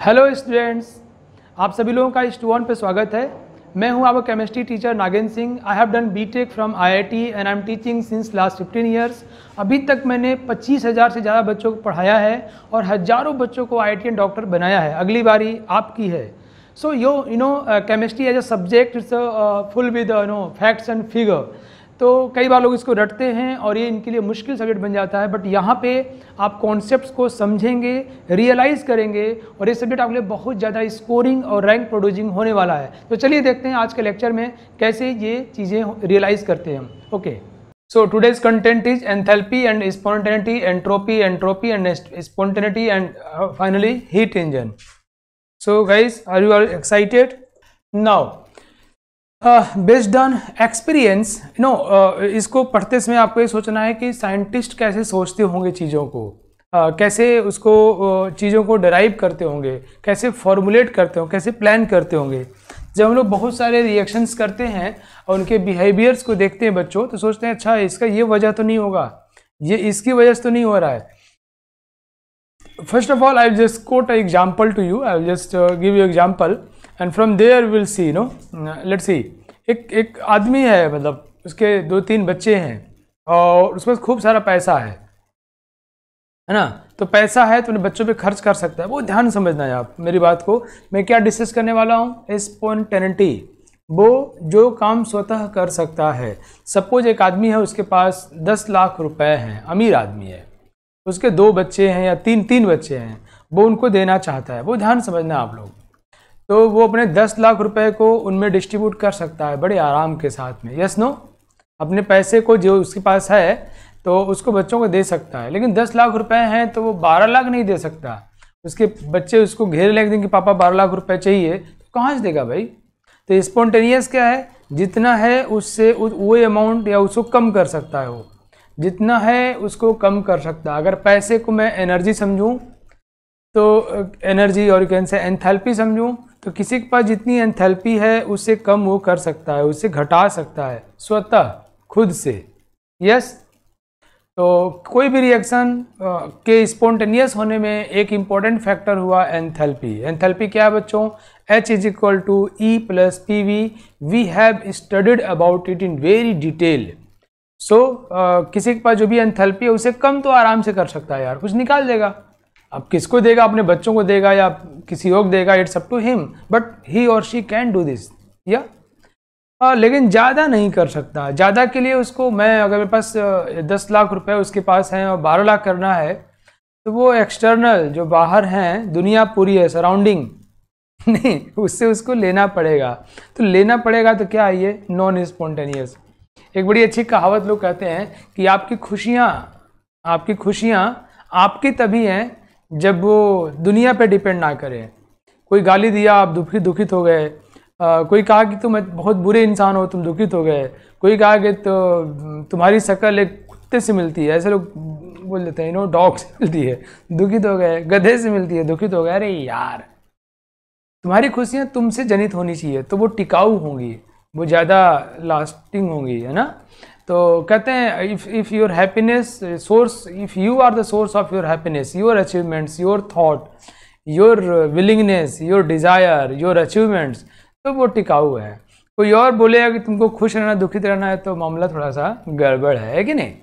Hello students, आप सभी लोगों का इस टू पे स्वागत है। मैं हूं आपका chemistry teacher Nagendra Singh. I have done BTech from IIT and I am teaching since last 15 years. अभी तक मैंने 25,000 से ज़्यादा बच्चों को पढ़ाया है और हज़ारों बच्चों को आईआईटीएन डॉक्टर बनाया है। अगली बारी आपकी है। So you know chemistry as a subject it's full with facts and figure. तो कई बार लोग इसको रटते हैं और ये इनके लिए मुश्किल सब्जेक्ट बन जाता है, बट यहाँ पे आप कॉन्सेप्ट्स को समझेंगे, रियलाइज़ करेंगे और ये सब्जेक्ट आपके लिए बहुत ज़्यादा स्कोरिंग और रैंक प्रोड्यूसिंग होने वाला है। तो चलिए देखते हैं आज के लेक्चर में कैसे ये चीज़ें रियलाइज़ करते हैं हम। Okay, so today's content is enthalpy and spontaneity, entropy and spontaneity and finally heat engine. So guys, are you are excited? Now based on experience इसको पढ़ते समय आपको ये सोचना है कि साइंटिस्ट कैसे सोचते होंगे चीज़ों को, कैसे उसको चीज़ों को डराइव करते होंगे, कैसे फॉर्मुलेट करते होंगे, कैसे प्लान करते होंगे। जब हम लोग बहुत सारे रिएक्शंस करते हैं और उनके बिहेवियर्स को देखते हैं बच्चों, तो सोचते हैं अच्छा इसका ये वजह तो नहीं होगा, ये इसकी वजह से तो नहीं हो रहा है। First of all I will just quote a example to you, I will just give you example and from there will see let's see. एक आदमी है, मतलब उसके 2-3 बच्चे हैं और उसके पास खूब सारा पैसा है ना। तो पैसा है तो अपने बच्चों पे खर्च कर सकता है। वो ध्यान समझना है आप मेरी बात को। मैं क्या डिस्कस करने वाला हूँ? स्पॉन्टेनिटी, वो जो काम स्वतः कर सकता है। सपोज एक आदमी है, उसके पास 10 लाख रुपए हैं, अमीर आदमी है, उसके 2 बच्चे हैं या 3 बच्चे हैं, वो उनको देना चाहता है। वो ध्यान समझना आप लोग। तो वो अपने 10 लाख रुपए को उनमें डिस्ट्रीब्यूट कर सकता है बड़े आराम के साथ में। Yes no? अपने पैसे को जो उसके पास है तो उसको बच्चों को दे सकता है। लेकिन 10 लाख रुपए हैं तो वो 12 लाख नहीं दे सकता। उसके बच्चे उसको घेरे लेंगे कि पापा 12 लाख रुपए चाहिए, तो कहाँ से देगा भाई? तो स्पॉन्टेनियस क्या है? जितना है उससे वो अमाउंट या उसको कम कर सकता है। वो जितना है उसको कम कर सकता है। अगर पैसे को मैं एनर्जी समझूँ तो एनर्जी, और कैन से एंथैल्पी समझूँ तो किसी के पास जितनी एंथैल्पी है उससे कम वो कर सकता है, उससे घटा सकता है स्वतः खुद से। यस? तो कोई भी रिएक्शन के स्पॉन्टेनियस होने में एक इम्पॉर्टेंट फैक्टर हुआ एंथैल्पी। एंथैल्पी क्या है बच्चों? H = E + PV। We have studied about it in very detail. So किसी के पास जो भी एंथैल्पी है उसे कम तो आराम से कर सकता है यार, कुछ निकाल देगा। अब किसको देगा? अपने बच्चों को देगा या किसी और देगा, it's up to him, but he or she can do this. या लेकिन ज़्यादा नहीं कर सकता। ज़्यादा के लिए उसको, मैं अगर मेरे पास 10 लाख रुपए उसके पास हैं और 12 लाख करना है, तो वो एक्सटर्नल जो बाहर हैं, दुनिया पूरी है, सराउंडिंग नहीं, उससे उसको लेना पड़ेगा। तो लेना पड़ेगा तो क्या है ये? Non spontaneous. एक बड़ी अच्छी कहावत लोग कहते हैं कि आपकी खुशियाँ आपकी तभी हैं जब वो दुनिया पे डिपेंड ना करें। कोई गाली दिया, आप दुखित हो गए। कोई कहा कि तुम बहुत बुरे इंसान हो, तुम दुखित हो गए। कोई कहा कि तो तुम्हारी शक्ल एक कुत्ते से मिलती है, ऐसे लोग बोल देते हैं, डॉग से मिलती है, दुखित हो गए। गधे से मिलती है, दुखित हो गए। अरे यार, तुम्हारी खुशियाँ तुमसे जनित होनी चाहिए, तो वो टिकाऊ होंगी, वो ज़्यादा लास्टिंग होंगी, है ना। तो कहते हैं if your happiness source, if you are the source of your happiness, your achievements, your thought, your willingness, your desire, your achievements, तो वो टिकाऊ है। कोई और बोलेगा कि तुमको खुश रहना, दुखित रहना है, तो मामला थोड़ा सा गड़बड़ है कि नहीं?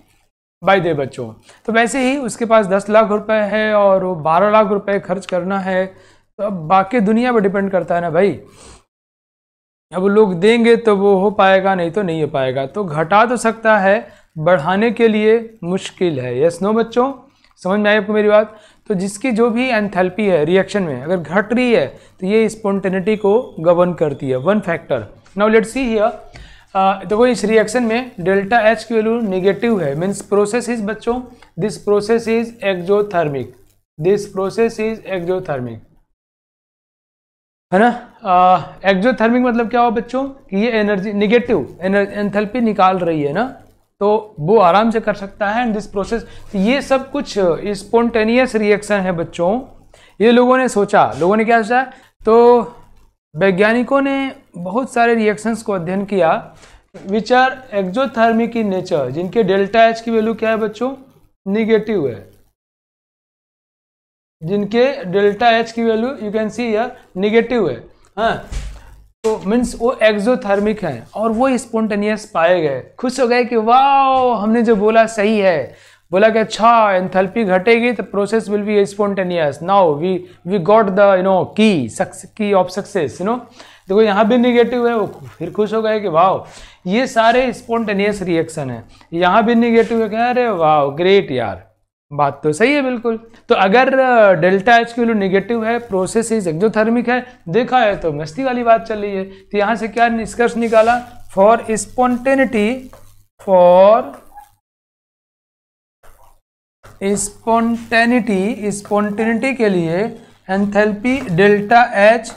बाय द बच्चों, तो वैसे ही उसके पास 10 लाख रुपए है और वो 12 लाख रुपए खर्च करना है, तो अब बाकी दुनिया पर डिपेंड करता है ना भाई। अब लोग देंगे तो वो हो पाएगा, नहीं तो नहीं हो पाएगा। तो घटा तो सकता है, बढ़ाने के लिए मुश्किल है। यस नो बच्चों? समझ में आई आपको मेरी बात? तो जिसकी जो भी एंथैल्पी है रिएक्शन में अगर घट रही है तो ये स्पॉन्टेनिटी को गवर्न करती है, one factor. Now let's see here. देखो इस रिएक्शन में डेल्टा H की वैल्यू नेगेटिव है, मीन्स प्रोसेस इज बच्चों, this process is exothermic. This process is exothermic, है ना। एक्सोथर्मिक मतलब क्या हुआ बच्चों? कि ये एनर्जी नेगेटिव एंथैल्पी निकाल रही है ना, तो वो आराम से कर सकता है। एंड दिस प्रोसेस, ये सब कुछ स्पॉन्टेनियस रिएक्शन है बच्चों। ये लोगों ने सोचा, लोगों ने क्या सोचा? तो वैज्ञानिकों ने बहुत सारे रिएक्शंस को अध्ययन किया which are exothermic in nature, जिनके डेल्टा H की वैल्यू क्या है बच्चों? निगेटिव है। जिनके डेल्टा एच की value you can see here negative है, हाँ, तो मीन्स वो एक्सोथर्मिक हैं और वो स्पॉन्टेनियस पाए गए। खुश हो गए कि वाह हमने जो बोला सही है, बोला कि अच्छा एंथैल्पी घटेगी तो process will be spontaneous, now we got the key of success, देखो यहाँ भी निगेटिव है, वो फिर खुश हो गए कि वाह ये सारे स्पॉन्टेनियस रिएक्शन है, यहाँ भी निगेटिव है, कह रहे वाह ग्रेट यार, बात तो सही है बिल्कुल। तो अगर डेल्टा एच की वैल्यू निगेटिव है, प्रोसेस इज एक्सोथर्मिक है, देखा है तो मस्ती वाली बात चल रही है। तो यहाँ से क्या निष्कर्ष निकाला, फॉर स्पॉन्टेनिटी के लिए enthalpy delta H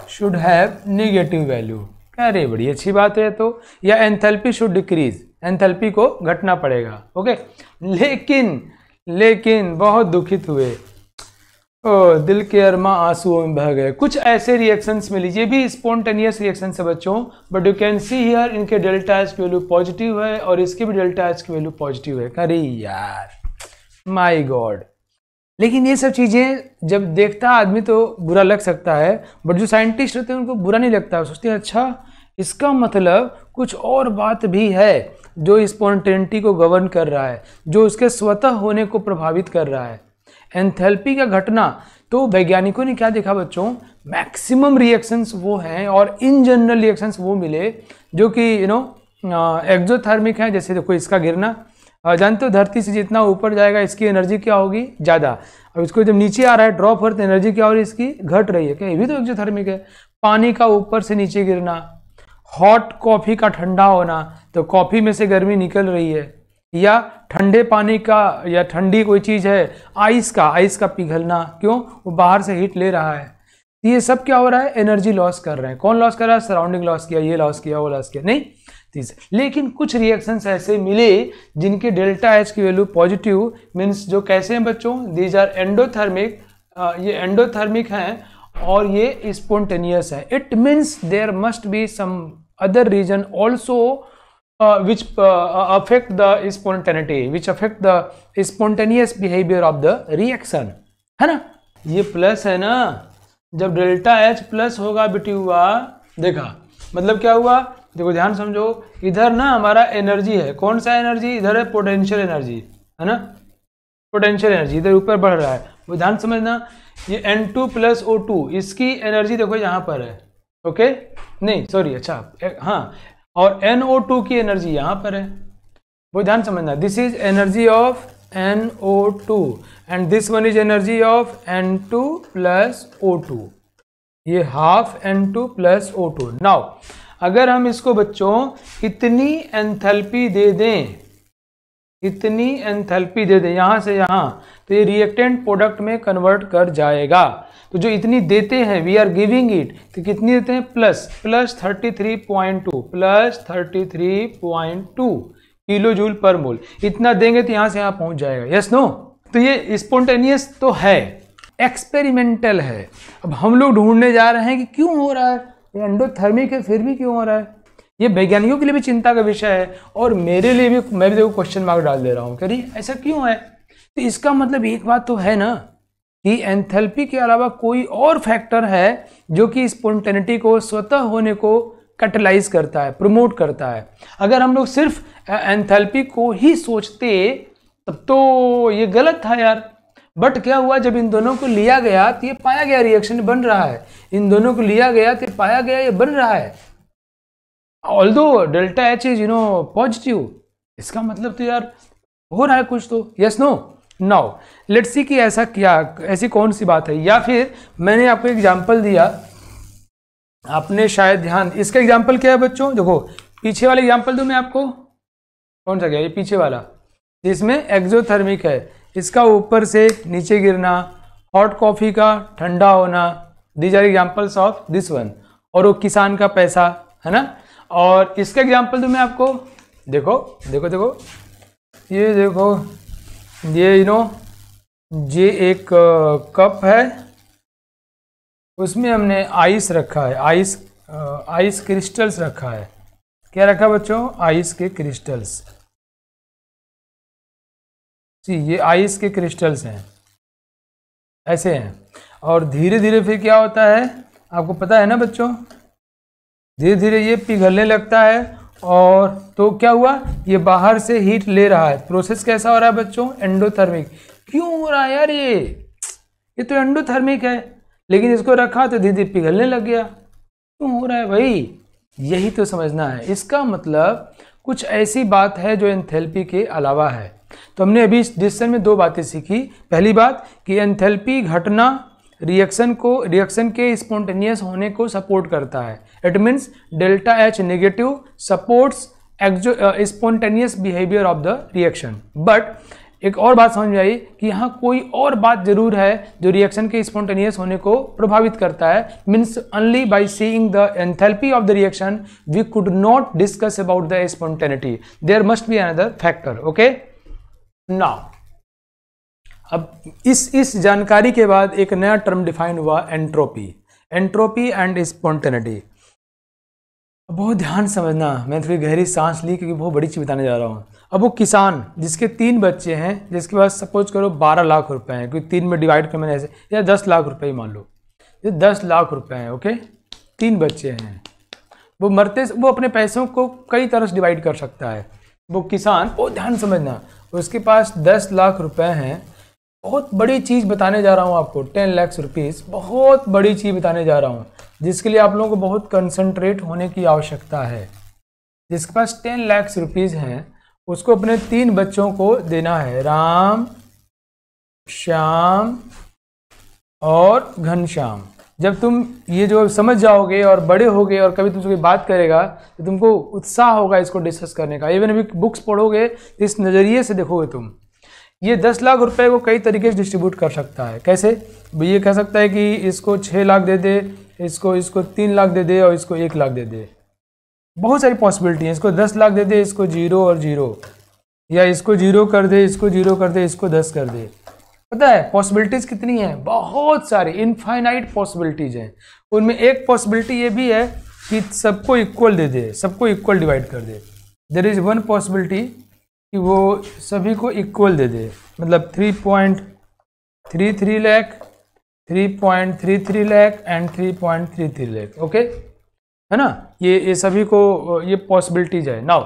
should have negative value. कह रहे बड़ी अच्छी बात है, तो या एंथैल्पी शुड डिक्रीज, एंथैल्पी को घटना पड़ेगा, ओके। लेकिन बहुत दुखित हुए, दिल के अरमा आंसुओं में बह गए। कुछ ऐसे रिएक्शंस मिली, ये भी स्पॉन्टेनियस रिएक्शन है बच्चों, but you can see here इनके डेल्टा एच की वैल्यू पॉजिटिव है और इसके भी डेल्टा एच की वैल्यू पॉजिटिव है। अरे यार माय गॉड, लेकिन ये सब चीज़ें जब देखता आदमी तो बुरा लग सकता है, बट जो साइंटिस्ट होते हैं उनको बुरा नहीं लगता, सोचते हैं अच्छा इसका मतलब कुछ और बात भी है जो स्पॉन्टेनिटी को गवर्न कर रहा है, जो उसके स्वतः होने को प्रभावित कर रहा है। एंथैल्पी का घटना, तो वैज्ञानिकों ने क्या देखा बच्चों, मैक्सिमम रिएक्शंस वो हैं और इन जनरल रिएक्शंस वो मिले जो कि एक्सोथर्मिक हैं। जैसे देखो इसका गिरना, जानते हो धरती से जितना ऊपर जाएगा इसकी एनर्जी क्या होगी, ज़्यादा, और इसको जब नीचे आ रहा है ड्रॉप हो रहा है तो एनर्जी क्या हो रही है इसकी, घट रही है, क्या ये भी तो एक्सोथर्मिक है। पानी का ऊपर से नीचे गिरना, हॉट कॉफ़ी का ठंडा होना, तो कॉफ़ी में से गर्मी निकल रही है, या ठंडे पानी का, या ठंडी कोई चीज़ है आइस का पिघलना, क्यों, वो बाहर से हीट ले रहा है, ये सब क्या हो रहा है, एनर्जी लॉस कर रहे हैं। कौन लॉस कर रहा है, सराउंडिंग लॉस किया, ये लॉस किया, वो लॉस किया, नहीं। लेकिन कुछ रिएक्शंस ऐसे मिले जिनके डेल्टा एच की वैल्यू पॉजिटिव, मीन्स जो कैसे हैं बच्चों, दीज आर एंडोथर्मिक, ये एंडोथर्मिक हैं और ये स्पॉन्टेनियस है। It means there must be some other reason also which affect the spontaneity, which affect the spontaneous behavior of the reaction, है ना। ये प्लस है ना, जब डेल्टा एच प्लस होगा बेटी हुआ, देखा मतलब क्या हुआ, देखो ध्यान समझो, इधर ना हमारा एनर्जी है, कौन सा एनर्जी, इधर है पोटेंशियल एनर्जी, है ना, पोटेंशियल एनर्जी इधर ऊपर बढ़ रहा है, वो ध्यान समझना। ये N2 प्लस O2 इसकी एनर्जी देखो यहाँ पर है, ओके, नहीं सॉरी, अच्छा हाँ, और NO2 की एनर्जी यहाँ पर है, वो ध्यान समझना। This is energy of NO2 and this one is energy of N2 plus O2, ये half N2 plus O2। Now अगर हम इसको बच्चों इतनी एंथैल्पी दे दें, इतनी एंथैल्पी दे दें यहाँ से यहाँ, तो ये रिएक्टेंट प्रोडक्ट में कन्वर्ट कर जाएगा। तो जो इतनी देते हैं, वी आर गिविंग इट, तो कितनी देते हैं, प्लस 33.2 किलो जूल पर मोल, इतना देंगे तो यहाँ से यहाँ पहुँच जाएगा, यस नो। तो ये स्पॉन्टेनियस तो है, एक्सपेरिमेंटल है। अब हम लोग ढूंढने जा रहे हैं कि क्यों हो रहा है, ये एंडोथर्मिक है फिर भी क्यों हो रहा है। ये वैज्ञानिकों के लिए भी चिंता का विषय है और मेरे लिए भी, मैं भी देखो क्वेश्चन मार्क डाल दे रहा हूँ, करिए ऐसा क्यों है। तो इसका मतलब एक बात तो है ना कि एंथैल्पी के अलावा कोई और फैक्टर है जो कि स्पॉन्टेनिटी को, स्वतः होने को कैटलाइज करता है, प्रमोट करता है। अगर हम लोग सिर्फ एंथैल्पी को ही सोचते तब तो ये गलत था यार। बट क्या हुआ, जब इन दोनों को लिया गया तो ये पाया गया रिएक्शन बन रहा है, इन दोनों को लिया गया तो पाया गया ये बन रहा है। Although delta H is positive, इसका मतलब तो यार हो रहा है कुछ तो, yes no. Now let's see कि ऐसा क्या, ऐसी कौन सी बात है। या फिर मैंने आपको एग्जांपल दिया, आपने शायद ध्यान, इसका एग्जांपल क्या है बच्चों, देखो पीछे वाला एग्जांपल दूं मैं आपको, कौन सा गया, ये पीछे वाला, जिसमें एक्सोथर्मिक है, इसका ऊपर से नीचे गिरना, हॉट कॉफी का ठंडा होना, these are examples of this one. और वो किसान का पैसा, है ना। और इसका एग्जांपल दूं मैं आपको, देखो देखो देखो, ये देखो, ये ये एक कप है, उसमें हमने आइस रखा है, आइस क्रिस्टल्स रखा है। क्या रखा बच्चों, आइस के क्रिस्टल्स। ये आइस के क्रिस्टल्स हैं, ऐसे हैं। और धीरे धीरे फिर क्या होता है आपको पता है ना बच्चों, धीरे धीरे ये पिघलने लगता है। और तो क्या हुआ, ये बाहर से हीट ले रहा है। प्रोसेस कैसा हो रहा है बच्चों, एंडोथर्मिक। क्यों हो रहा है यार, ये तो एंडोथर्मिक है, लेकिन इसको रखा तो धीरे धीरे पिघलने लग गया। क्यों हो रहा है भाई, यही तो समझना है। इसका मतलब कुछ ऐसी बात है जो एंथैल्पी के अलावा है। तो हमने अभी इस डिस्कशन में दो बातें सीखी। पहली बात कि एंथैल्पी घटना रिएक्शन के स्पॉन्टेनियस होने को सपोर्ट करता है। It means delta H negative supports spontaneous behaviour of the reaction. But एक और बात समझ में आई कि यहाँ कोई और बात जरूर है जो रिएक्शन के स्पॉन्टेनियस होने को प्रभावित करता है। Means only by seeing the enthalpy of the reaction we could not discuss about the spontaneity, there must be another factor. Okay, now अब इस जानकारी के बाद एक नया टर्म डिफाइन हुआ, एंट्रोपी एंड स्पॉन्टेनिटी। बहुत ध्यान समझना, मैं थोड़ी गहरी सांस ली क्योंकि बहुत बड़ी चीज बताने जा रहा हूँ। अब वो किसान जिसके 3 बच्चे हैं, जिसके पास सपोज करो 12 लाख रुपए हैं, क्योंकि 3 में डिवाइड कर मैंने ऐसे, या 10 लाख रुपए ही मान लो, ये 10 लाख रुपए हैं। ओके, 3 बच्चे हैं, वो अपने पैसों को कई तरह से डिवाइड कर सकता है। वो किसान, बहुत ध्यान समझना, उसके पास 10 लाख रुपए हैं। बहुत बड़ी चीज़ बताने जा रहा हूँ आपको, 10 लाख रुपीज़, बहुत बड़ी चीज़ बताने जा रहा हूँ जिसके लिए आप लोगों को बहुत कंसंट्रेट होने की आवश्यकता है। जिसके पास 10 लाख रुपीज़ हैं उसको अपने 3 बच्चों को देना है, राम, श्याम और घनश्याम। जब तुम ये जो समझ जाओगे और बड़े होगे और कभी तुमसे कोई बात करेगा तो तुमको उत्साह होगा इसको डिस्कस करने का। इवन अभी बुक्स पढ़ोगे तो इस नज़रिए से देखोगे तुम। ये 10 लाख रुपए को कई तरीके से डिस्ट्रीब्यूट कर सकता है। कैसे, ये कह सकता है कि इसको 6 लाख दे दे, इसको 3 लाख दे दे और इसको 1 लाख दे दे। बहुत सारी पॉसिबिलिटी है। इसको 10 लाख दे दे, इसको 0 और 0, या इसको 0 कर दे, इसको 0 कर दे, इसको 10 कर दे। पता है पॉसिबिलिटीज कितनी हैं, बहुत सारी, इनफाइनाइट पॉसिबिलिटीज हैं। उनमें एक पॉसिबिलिटी ये भी है कि सबको इक्वल दे दे, सबको इक्वल डिवाइड कर दे। देयर इज वन पॉसिबिलिटी कि वो सभी को इक्वल दे दे, मतलब 3.33 लाख, 3.33 लाख एंड 3.33 लाख। ओके, है ना, ये सभी को, ये पॉसिबिलिटीज है। नाउ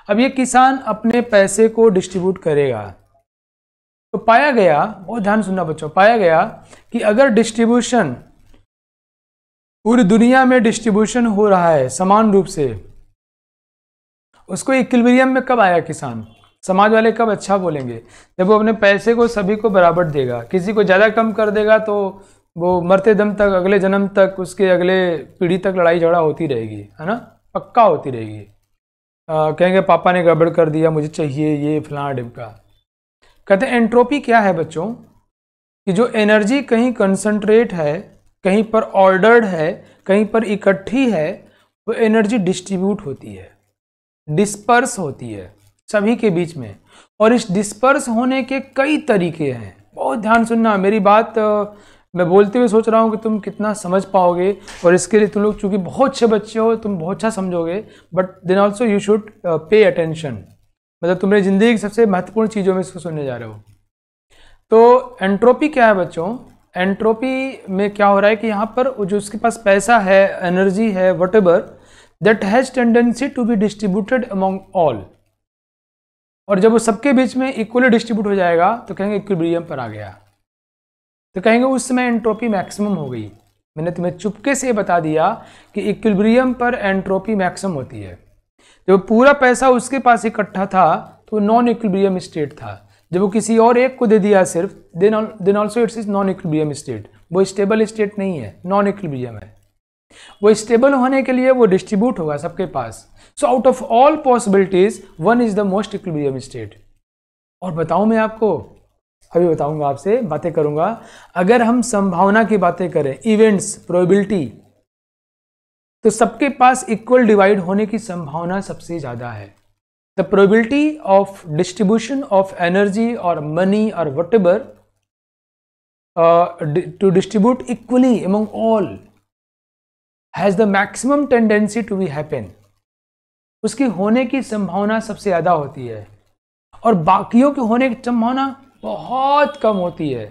अब ये किसान अपने पैसे को डिस्ट्रीब्यूट करेगा तो पाया गया, बहुत ध्यान सुनना बच्चों, पाया गया कि अगर डिस्ट्रीब्यूशन पूरी दुनिया में डिस्ट्रीब्यूशन हो रहा है समान रूप से, उसको इक्विलिब्रियम में कब आया किसान, समाज वाले कब अच्छा बोलेंगे, जब वो अपने पैसे को सभी को बराबर देगा। किसी को ज़्यादा कम कर देगा तो वो मरते दम तक, अगले जन्म तक, उसके अगले पीढ़ी तक लड़ाई झगड़ा होती रहेगी, है ना, पक्का होती रहेगी। कहेंगे पापा ने गड़बड़ कर दिया, मुझे चाहिए ये फलाना डिमका। कहते हैं एंट्रोपी क्या है बच्चों, कि जो एनर्जी कहीं कंसंट्रेट है, कहीं पर ऑर्डर्ड है, कहीं पर इकट्ठी है, वो एनर्जी डिस्ट्रीब्यूट होती है, डिस्पर्स होती है सभी के बीच में। और इस डिस्पर्स होने के कई तरीके हैं। बहुत ध्यान सुनना मेरी बात, मैं बोलते हुए सोच रहा हूँ कि तुम कितना समझ पाओगे, और इसके लिए तुम लोग चूँकि बहुत अच्छे बच्चे हो, तुम बहुत अच्छा समझोगे, but then also you should pay attention. मतलब तुम्हारी ज़िंदगी की सबसे महत्वपूर्ण चीज़ों में इसको सुनने जा रहे हो। तो एंट्रोपी क्या है बच्चों, एंट्रोपी में क्या हो रहा है कि यहाँ पर जो उसके पास पैसा है, एनर्जी है, whatever that has tendency to be distributed among all, और जब वो सबके बीच में इक्वली डिस्ट्रीब्यूट हो जाएगा तो कहेंगे इक्विलिब्रियम पर आ गया, तो कहेंगे उस समय एंट्रोपी मैक्सिमम हो गई। मैंने तुम्हें चुपके से बता दिया कि इक्विलिब्रियम पर एंट्रोपी मैक्सिमम होती है। जब पूरा पैसा उसके पास इकट्ठा था तो नॉन इक्विलिब्रियम स्टेट था। जब वो किसी और एक को दे दिया सिर्फ, then also it's is non equilibrium state. वो स्टेबल स्टेट नहीं है, नॉन इक्विलिब्रियम है। वो स्टेबल होने के लिए वो डिस्ट्रीब्यूट होगा सबके पास। So out of all possibilities one is the most equilibrium state. और बताऊं मैं आपको, अभी बताऊंगा, आपसे बातें करूंगा। अगर हम संभावना की बातें करें, इवेंट्स, प्रोबेबिलिटी, तो सबके पास इक्वल डिवाइड होने की संभावना सबसे ज्यादा है। The probability of distribution of energy और मनी और whatever to distribute equally among all has the maximum tendency to be happen. उसकी होने की संभावना सबसे ज्यादा होती है और बाकियों की होने की संभावना बहुत कम होती है।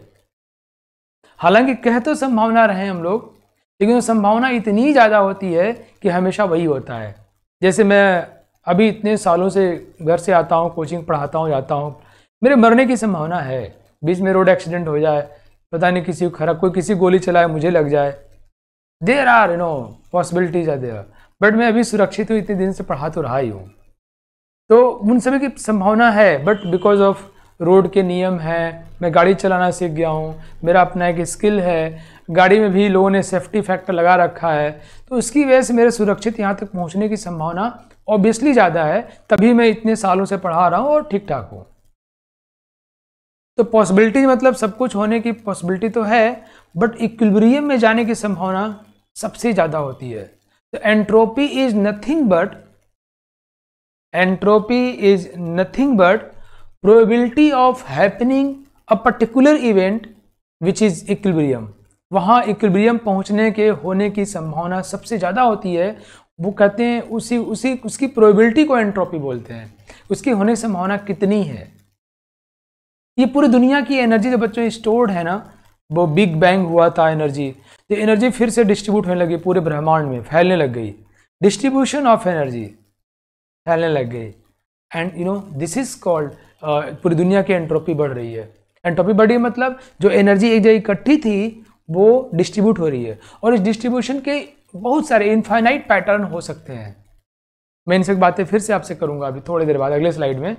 हालांकि कह तो संभावना रहे हम लोग, लेकिन वो संभावना इतनी ज़्यादा होती है कि हमेशा वही होता है। जैसे मैं अभी इतने सालों से घर से आता हूँ, कोचिंग पढ़ाता हूँ, जाता हूँ, मेरे मरने की संभावना है, बीच में रोड एक्सीडेंट हो जाए, पता नहीं किसी को खराब, कोई किसी गोली चलाए मुझे लग जाए, there are possibilities are there, but मैं अभी सुरक्षित हूँ, इतने दिन से पढ़ा तो रहा ही हूँ, तो उन सभी की संभावना है। बट बिकॉज ऑफ रोड के नियम है, मैं गाड़ी चलाना सीख गया हूँ, मेरा अपना एक स्किल है, गाड़ी में भी लोगों ने सेफ्टी फैक्टर लगा रखा है, तो उसकी वजह से मेरे सुरक्षित यहाँ तक पहुँचने की संभावना ऑब्वियसली ज़्यादा है, तभी मैं इतने सालों से पढ़ा रहा हूँ और ठीक ठाक हूँ। तो पॉसिबिलिटी मतलब सब कुछ होने की पॉसिबिलिटी तो है, बट इक्विलिब्रियम में जाने की संभावना सबसे ज़्यादा होती है। तो entropy is nothing but probability of happening a particular event which is equilibrium. वहाँ इक्विलिब्रियम पहुँचने के होने की संभावना सबसे ज़्यादा होती है, वो कहते हैं उसकी प्रोबेबिलिटी को एंट्रोपी बोलते हैं, उसकी होने की संभावना कितनी है। ये पूरी दुनिया की एनर्जी जो बच्चों स्टोर्ड है ना, वो बिग बैंग हुआ था एनर्जी, तो एनर्जी फिर से डिस्ट्रीब्यूट होने लगी, पूरे ब्रह्मांड में फैलने लग गई, डिस्ट्रीब्यूशन ऑफ एनर्जी फैलने लग गई, एंड दिस इज कॉल्ड, पूरी दुनिया की एंट्रोपी बढ़ रही है। एंट्रोपी बढ़ी मतलब जो एनर्जी एक जगह इकट्ठी थी वो डिस्ट्रीब्यूट हो रही है, और इस डिस्ट्रीब्यूशन के बहुत सारे इनफाइनाइट पैटर्न हो सकते हैं। मैं इन सब बातें फिर से आपसे करूंगा अभी थोड़ी देर बाद अगले स्लाइड में।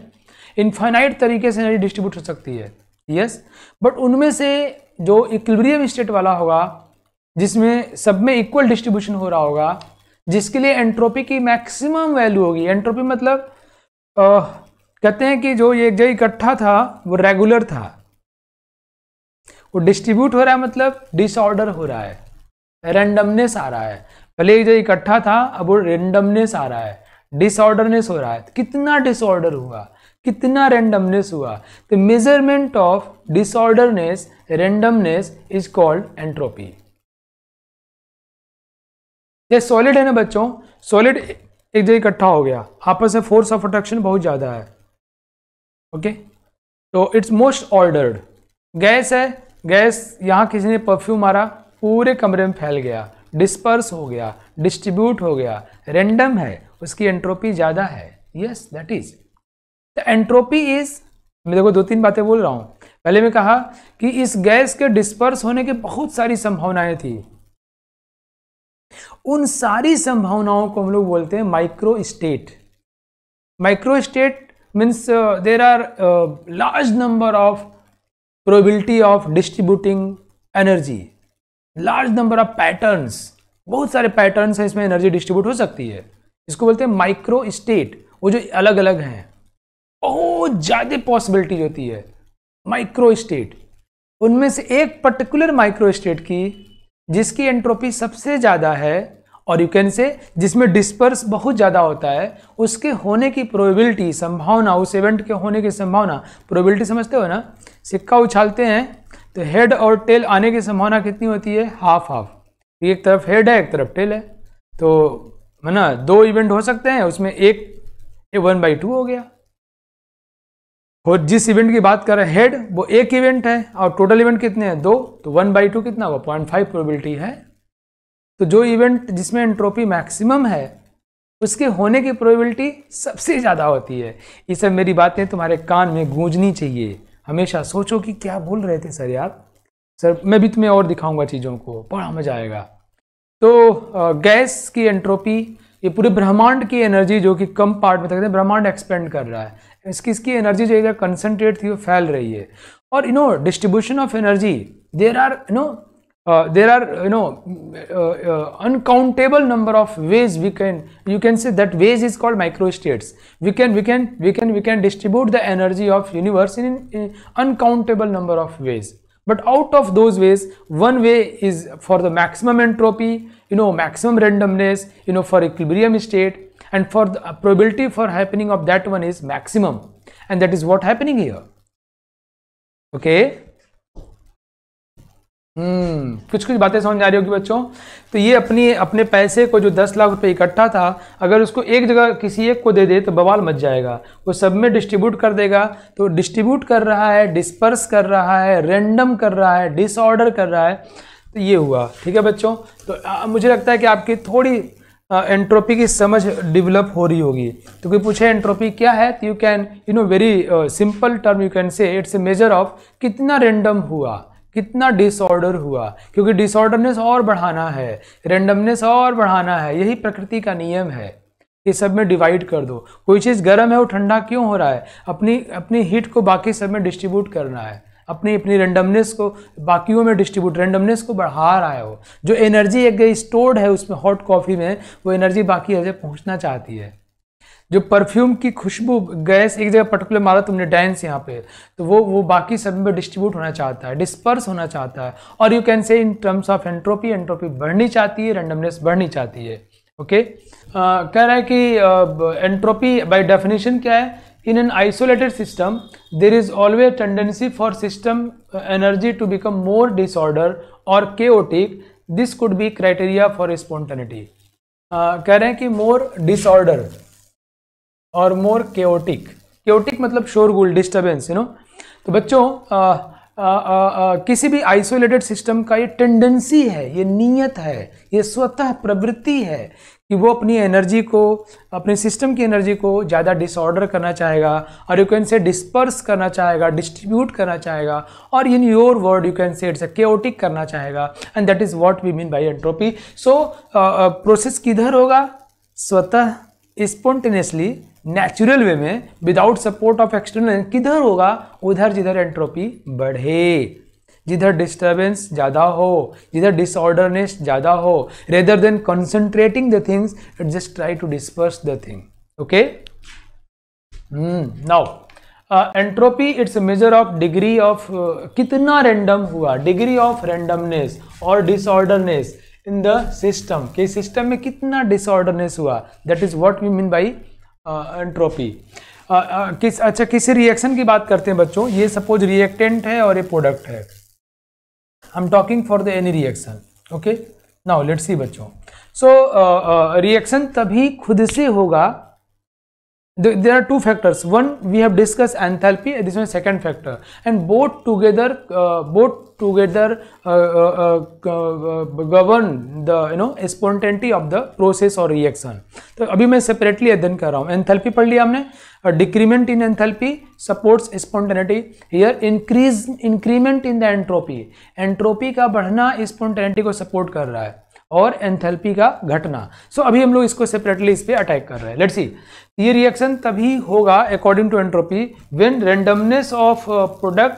इनफाइनाइट तरीके से एनर्जी डिस्ट्रीब्यूट हो सकती है, यस, बट उनमें से जो इक्विलिब्रियम स्टेट वाला होगा, जिसमें सब में इक्वल डिस्ट्रीब्यूशन हो रहा होगा, जिसके लिए एंट्रोपी की मैक्सिमम वैल्यू होगी। एंट्रोपी मतलब कहते हैं कि जो ये एक जगह इकट्ठा था वो रेगुलर था, वो डिस्ट्रीब्यूट हो रहा है मतलब डिसऑर्डर हो रहा है, रैंडमनेस आ रहा है। पहले एक जगह इकट्ठा था, अब वो रैंडमनेस आ रहा है, डिसऑर्डरनेस हो रहा है। कितना डिसऑर्डर हुआ, कितना रैंडमनेस हुआ, तो measurement of disorderness, randomness is called entropy. ये सॉलिड है ना बच्चों, सॉलिड एक जगह इकट्ठा हो गया, आपस में फोर्स ऑफ अट्रैक्शन बहुत ज़्यादा है, ओके, तो इट्स मोस्ट ऑर्डर्ड। गैस है, गैस यहाँ किसी ने परफ्यूम मारा, पूरे कमरे में फैल गया, डिस्पर्स हो गया, डिस्ट्रीब्यूट हो गया, रैंडम है, उसकी एंट्रोपी ज़्यादा है, yes that is the entropy is. मैं देखो दो तीन बातें बोल रहा हूँ। पहले मैं कहा कि इस गैस के डिस्पर्स होने की बहुत सारी संभावनाएं थी, उन सारी संभावनाओं को हम लोग बोलते हैं micro state. Micro state means there are large number of probability of distributing energy, large number of patterns, बहुत सारे पैटर्न्स हैं इसमें एनर्जी डिस्ट्रीब्यूट हो सकती है, इसको बोलते हैं माइक्रो स्टेट। वो जो अलग अलग हैं, बहुत ज़्यादा पॉसिबिलिटीज होती है माइक्रो स्टेट। उनमें से एक पर्टिकुलर माइक्रो स्टेट की जिसकी एंट्रोपी सबसे ज़्यादा है, और यू कैन से जिसमें डिस्पर्स बहुत ज़्यादा होता है, उसके होने की प्रोबेबिलिटी, संभावना, उस इवेंट के होने की संभावना, प्रोबेबिलिटी समझते हो ना, सिक्का उछालते हैं तो हेड और टेल आने की संभावना कितनी होती है, हाफ हाफ। एक तरफ हेड है एक तरफ टेल है, तो है ना, दो इवेंट हो सकते हैं, उसमें एक 1/2 हो गया। और जिस इवेंट की बात कर रहे हैं हेड, वो एक इवेंट है और टोटल इवेंट कितने हैं, 2, तो 1/2 कितना हुआ, 0.5 प्रोबेबिलिटी है। तो जो इवेंट जिसमें एंट्रोपी मैक्सिमम है उसके होने की प्रोबेबिलिटी सबसे ज़्यादा होती है। ये सब मेरी बातें तुम्हारे कान में गूंजनी चाहिए, हमेशा सोचो कि क्या बोल रहे थे सर यार, सर मैं भी तुम्हें और दिखाऊंगा चीज़ों को, बड़ा मजा आएगा। तो गैस की एंट्रोपी, ये पूरे ब्रह्मांड की एनर्जी जो कि कम पार्ट में कहते हैं ब्रह्मांड एक्सपेंड कर रहा है, इसकी एनर्जी जो इधर कंसंट्रेट थी वो फैल रही है। और distribution of energy, there are uncountable number of ways you can say that ways is called microstates. We can distribute the energy of universe in uncountable number of ways. But out of those ways, one way is for the maximum entropy, maximum randomness, for equilibrium state, and for the probability for happening of that one is maximum, and that is what happening here. Okay. कुछ कुछ बातें समझ आ रही होगी बच्चों। तो ये अपने पैसे को जो 10 लाख रुपए इकट्ठा था, अगर उसको एक जगह किसी एक को दे दे तो बवाल मच जाएगा। वो सब में डिस्ट्रीब्यूट कर देगा। तो डिस्ट्रीब्यूट कर रहा है, डिस्पर्स कर रहा है, रैंडम कर रहा है, डिसऑर्डर कर रहा है। तो ये हुआ। ठीक है बच्चों। तो मुझे लगता है कि आपकी थोड़ी एंट्रोपी की समझ डेवलप हो रही होगी। तो कोई पूछे एंट्रोपी क्या है, तो you can very simple term you can say it's a measure of कितना रैंडम हुआ, कितना डिसऑर्डर हुआ। क्योंकि डिसऑर्डरनेस और बढ़ाना है, रैंडमनेस और बढ़ाना है, यही प्रकृति का नियम है। ये सब में डिवाइड कर दो। कोई चीज़ गर्म है वो ठंडा क्यों हो रहा है, अपनी हीट को बाकी सब में डिस्ट्रीब्यूट करना है, अपनी रैंडमनेस को बाकियों में डिस्ट्रीब्यूट, रैंडमनेस को बढ़ा रहा है। वो जो एनर्जी एक गई स्टोर्ड है उसमें हॉट कॉफ़ी में, वो एनर्जी बाकी जगह पहुंचना चाहती है। जो परफ्यूम की खुशबू गैस एक जगह पर्टिकुलर मारा तुमने डांस यहाँ पे, तो वो बाकी सब में डिस्ट्रीब्यूट होना चाहता है, डिस्पर्स होना चाहता है। और यू कैन से in terms of entropy, entropy बढ़नी चाहती है, रैंडमनेस बढ़नी चाहती है। ओके। कह रहा है कि एंट्रोपी बाय डेफिनेशन क्या है, in an isolated system there is always tendency for system energy to become more disorder और chaotic. This could be criteria for spontaneity. कह रहे हैं कि मोर डिसऑर्डर और मोर केओटिक। केओटिक मतलब शोरगुल, डिस्टर्बेंस, तो बच्चों किसी भी आइसोलेटेड सिस्टम का ये टेंडेंसी है, ये नीयत है, ये स्वतः प्रवृत्ति है कि वो अपनी एनर्जी को, अपने सिस्टम की एनर्जी को ज़्यादा डिसऑर्डर करना चाहेगा, और यू कैन से डिस्पर्स करना चाहेगा, डिस्ट्रीब्यूट करना चाहेगा, और in your word you can say it's chaotic करना चाहेगा। And that is what we mean by entropy. So process किधर होगा, स्वतः स्पॉन्टेनियसली नेचुरल वे में, विदाउट सपोर्ट ऑफ एक्सटर्नल। किधर होगा, उधर जिधर एंट्रोपी बढ़े, जिधर डिस्टर्बेंस ज़्यादा हो, जिधर डिसऑर्डरनेस ज़्यादा हो। Rather than concentrating the things, it just try to disperse the thing. Okay. Now entropy it's measure of degree of कितना रैंडम हुआ, डिग्री ऑफ रैंडमनेस और डिसऑर्डरनेस इन द सिस्टम, के सिस्टम में कितना डिसऑर्डरनेस हुआ। That is what we mean by entropy. किसी reaction की बात करते हैं बच्चों। ये सपोज रिएक्टेंट है और ये प्रोडक्ट है। I am talking for the any reaction. Okay. Now let's see बच्चों। सो रिएक्शन तभी खुद से होगा। There are two factors. One we have discussed enthalpy. This is second factor, and both together govern the spontaneity of the process or reaction. तो अभी मैं separately अध्ययन कर रहा हूँ। enthalpy पढ़ लिया हमने। Decrement in enthalpy supports spontaneity. Here increment in the entropy. Entropy का बढ़ना spontaneity को support कर रहा है, और एंथैल्पी का घटना। सो अभी हम लोग इसको सेपरेटली इस पे अटैक कर रहे हैं। Let's see. ये रिएक्शन तभी होगा according to entropy when randomness of product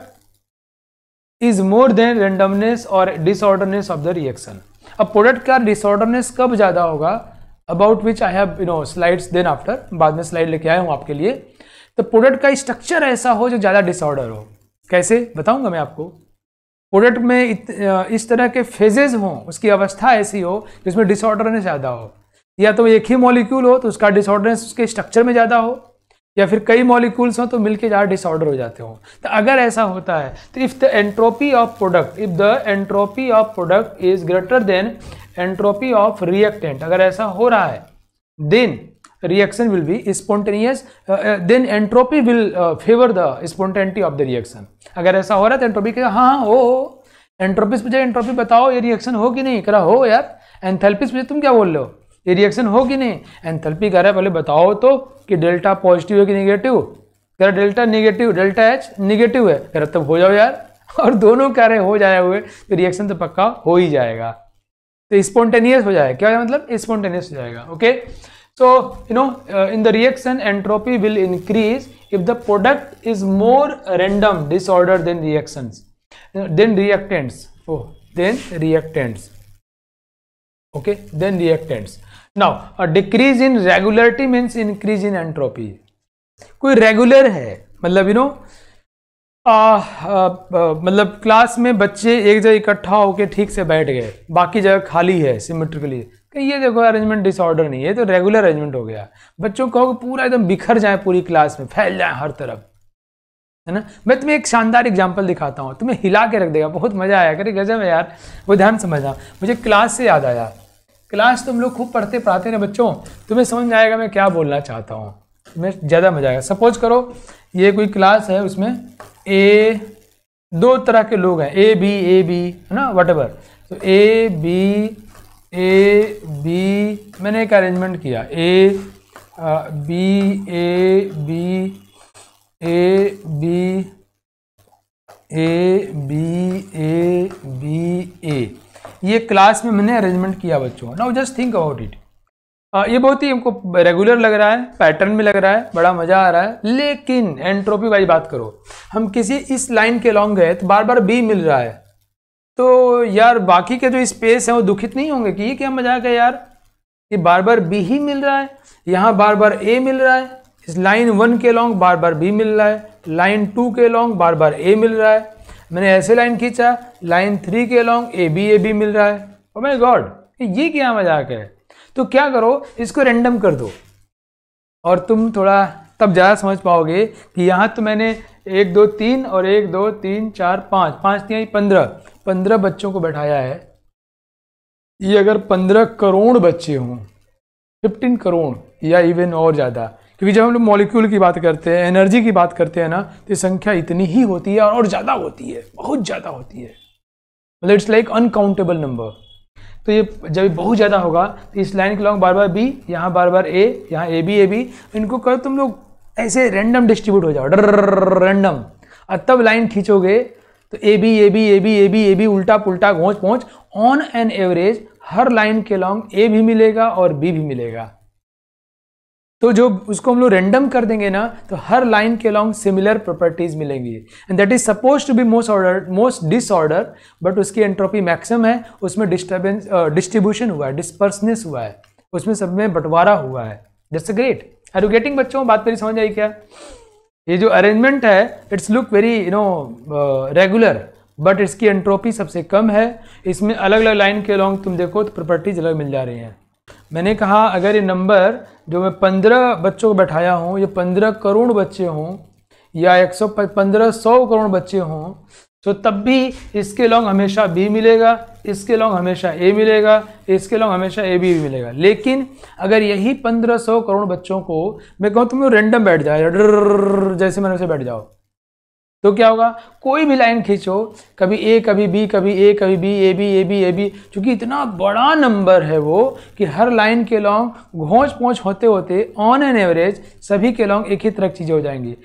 is more than randomness और डिसऑर्डरनेस ऑफ द रिएक्शन। अब प्रोडक्ट का डिसऑर्डरनेस कब ज्यादा होगा, about which I have slides then after, बाद में स्लाइड लेके आया हूं आपके लिए। तो प्रोडक्ट का स्ट्रक्चर ऐसा हो जो ज्यादा डिसऑर्डर हो। कैसे बताऊंगा मैं आपको। प्रोडक्ट में इस तरह के फेजेस हों, उसकी अवस्था ऐसी हो जिसमें डिसऑर्डरनेस ज़्यादा हो, या तो एक ही मॉलिक्यूल हो तो उसका डिसऑर्डरनेस उसके स्ट्रक्चर में ज़्यादा हो, या फिर कई मॉलिक्यूल्स हो तो मिलके ज़्यादा डिसऑर्डर हो जाते हो। तो अगर ऐसा होता है तो if the entropy of product is greater then entropy of reactant, अगर ऐसा हो रहा है then reaction will be spontaneous, then entropy will favor the spontaneity of the reaction. अगर ऐसा हो रहा है तो एंट्रोपी कहेगा हाँ हो। एंट्रोपी से पूछे एंट्रोपी बताओ ये रिएक्शन हो कि नहीं, कह रहा हो यार। एंथैल्पी से पूछे तुम क्या बोल रहे हो, ये रिएक्शन हो कि नहीं। एंथैल्पी कह रहा है पहले बताओ तो कि डेल्टा पॉजिटिव है कि नेगेटिव। कह रहा delta negative, delta H negative है। कह रहा तब हो जाओ यार। और दोनों कह रहे हो जाए हुए तो रिएक्शन तो पक्का हो ही जाएगा। तो स्पॉन्टेनियस हो जाएगा। क्या मतलब स्पॉन्टेनियस हो जाएगा। Okay. So, in the reaction, entropy will increase if the product is more random disorder than reactants. Okay, then reactants. Now, a decrease in regularity means increase in entropy. कोई regular है, मतलब मतलब class में बच्चे एक जगह इकट्ठा होकर ठीक से बैठ गए, बाकी जगह खाली है सिमेट्रिकली। ये देखो अरेंजमेंट डिसऑर्डर नहीं है, तो रेगुलर अरेंजमेंट हो गया। बच्चों कहो पूरा एकदम बिखर जाए पूरी क्लास में, फैल जाए हर तरफ, है ना। मैं तुम्हें एक शानदार एग्जांपल दिखाता हूँ, तुम्हें हिला के रख देगा, बहुत मजा आया करे, गजब है यार। वो ध्यान समझना, मुझे क्लास से याद आया, क्लास तुम लोग खूब पढ़ते पढ़ाते ना बच्चों, तुम्हें समझ में आएगा मैं क्या बोलना चाहता हूँ, तुम्हें ज़्यादा मजा आएगा। सपोज करो ये कोई क्लास है, उसमें दो तरह के लोग हैं, ए बी है ना, वट तो ए बी मैंने एक अरेंजमेंट किया, ए बी ए, ये क्लास में मैंने अरेंजमेंट किया बच्चों। Now just think about it. ये बहुत ही हमको रेगुलर लग रहा है, पैटर्न में लग रहा है, बड़ा मजा आ रहा है, लेकिन एंट्रोपी वाली बात करो, हम किसी इस लाइन के लॉन्ग गए तो बार बार बी मिल रहा है, तो यार बाकी के जो स्पेस है वो दुखित नहीं होंगे कि ये क्या मजाक है यार, ये बार बार बी ही मिल रहा है, यहाँ बार बार ए मिल रहा है, इस लाइन 1 के लॉन्ग बार बार बी मिल रहा है, लाइन 2 के लॉन्ग बार बार ए मिल रहा है, मैंने ऐसे लाइन खींचा, लाइन 3 के लॉन्ग ए बी मिल रहा है। ओ माय गॉड, ये क्या मजाक है। तो क्या करो, इसको रैंडम कर दो और तुम थोड़ा तब ज़्यादा समझ पाओगे कि यहाँ तो मैंने 1 2 3 और 1 2 3 4 5 3 15 बच्चों को बैठाया है। ये अगर 15 करोड़ बच्चे हों, 15 करोड़ या इवन और ज़्यादा, क्योंकि जब हम लोग मॉलिक्यूल की बात करते हैं, एनर्जी की बात करते हैं ना, तो संख्या इतनी ही होती है और ज़्यादा होती है, बहुत ज़्यादा होती है, मतलब इट्स लाइक अनकाउंटेबल नंबर। तो ये जब बहुत ज़्यादा होगा तो इस लाइन के लॉन्ग बार बार बी, यहाँ बार बार ए, यहाँ ए बी, इनको करो तुम लोग ऐसे रैंडम डिस्ट्रीब्यूट हो जाओ, रैंडम, और तब लाइन खींचोगे तो ए बी उल्टा पुल्टा घोंच पहुँच, on an average her line के लॉन्ग ए भी मिलेगा और बी भी मिलेगा। तो जो उसको हम लोग रैंडम कर देंगे ना, तो हर लाइन के लॉन्ग सिमिलर प्रॉपर्टीज मिलेंगी, and that is suppose to be most disorder, but उसकी एंट्रोपी मैक्सिमम है, उसमें डिस्ट्रीब्यूशन हुआ है, डिस्पर्सनेस हुआ है, उसमें सब में बंटवारा हुआ है। That's great. Are you getting बच्चों, बात मेरी समझ आई क्या? ये जो अरेंजमेंट है it's look very regular, but इसकी एंट्रोपी सबसे कम है। इसमें अलग अलग लाइन के लॉन्ग तुम देखो तो प्रॉपर्टीज अलग मिल जा रही हैं। मैंने कहा अगर ये नंबर जो मैं 15 बच्चों को बैठाया हूँ, ये 15 करोड़ बच्चे हों या 100 करोड़ बच्चे हों, तो तब भी इसके लॉन्ग हमेशा बी मिलेगा, इसके लॉन्ग हमेशा ए मिलेगा, इसके लॉन्ग हमेशा ए बी मिलेगा। लेकिन अगर यही 1500 करोड़ बच्चों को मैं कहूँ तुम लोग रैंडम बैठ जाए, जैसे मैंने उसे बैठ जाओ, तो क्या होगा, कोई भी लाइन खींचो, कभी ए कभी बी, कभी ए कभी बी, ए बी, क्योंकि इतना बड़ा नंबर है वो कि हर लाइन के लॉन्ग घोंच पहुँच होते होते ऑन एन एवरेज सभी के लॉन्ग एक ही तरह की चीज़ें हो जाएंगी।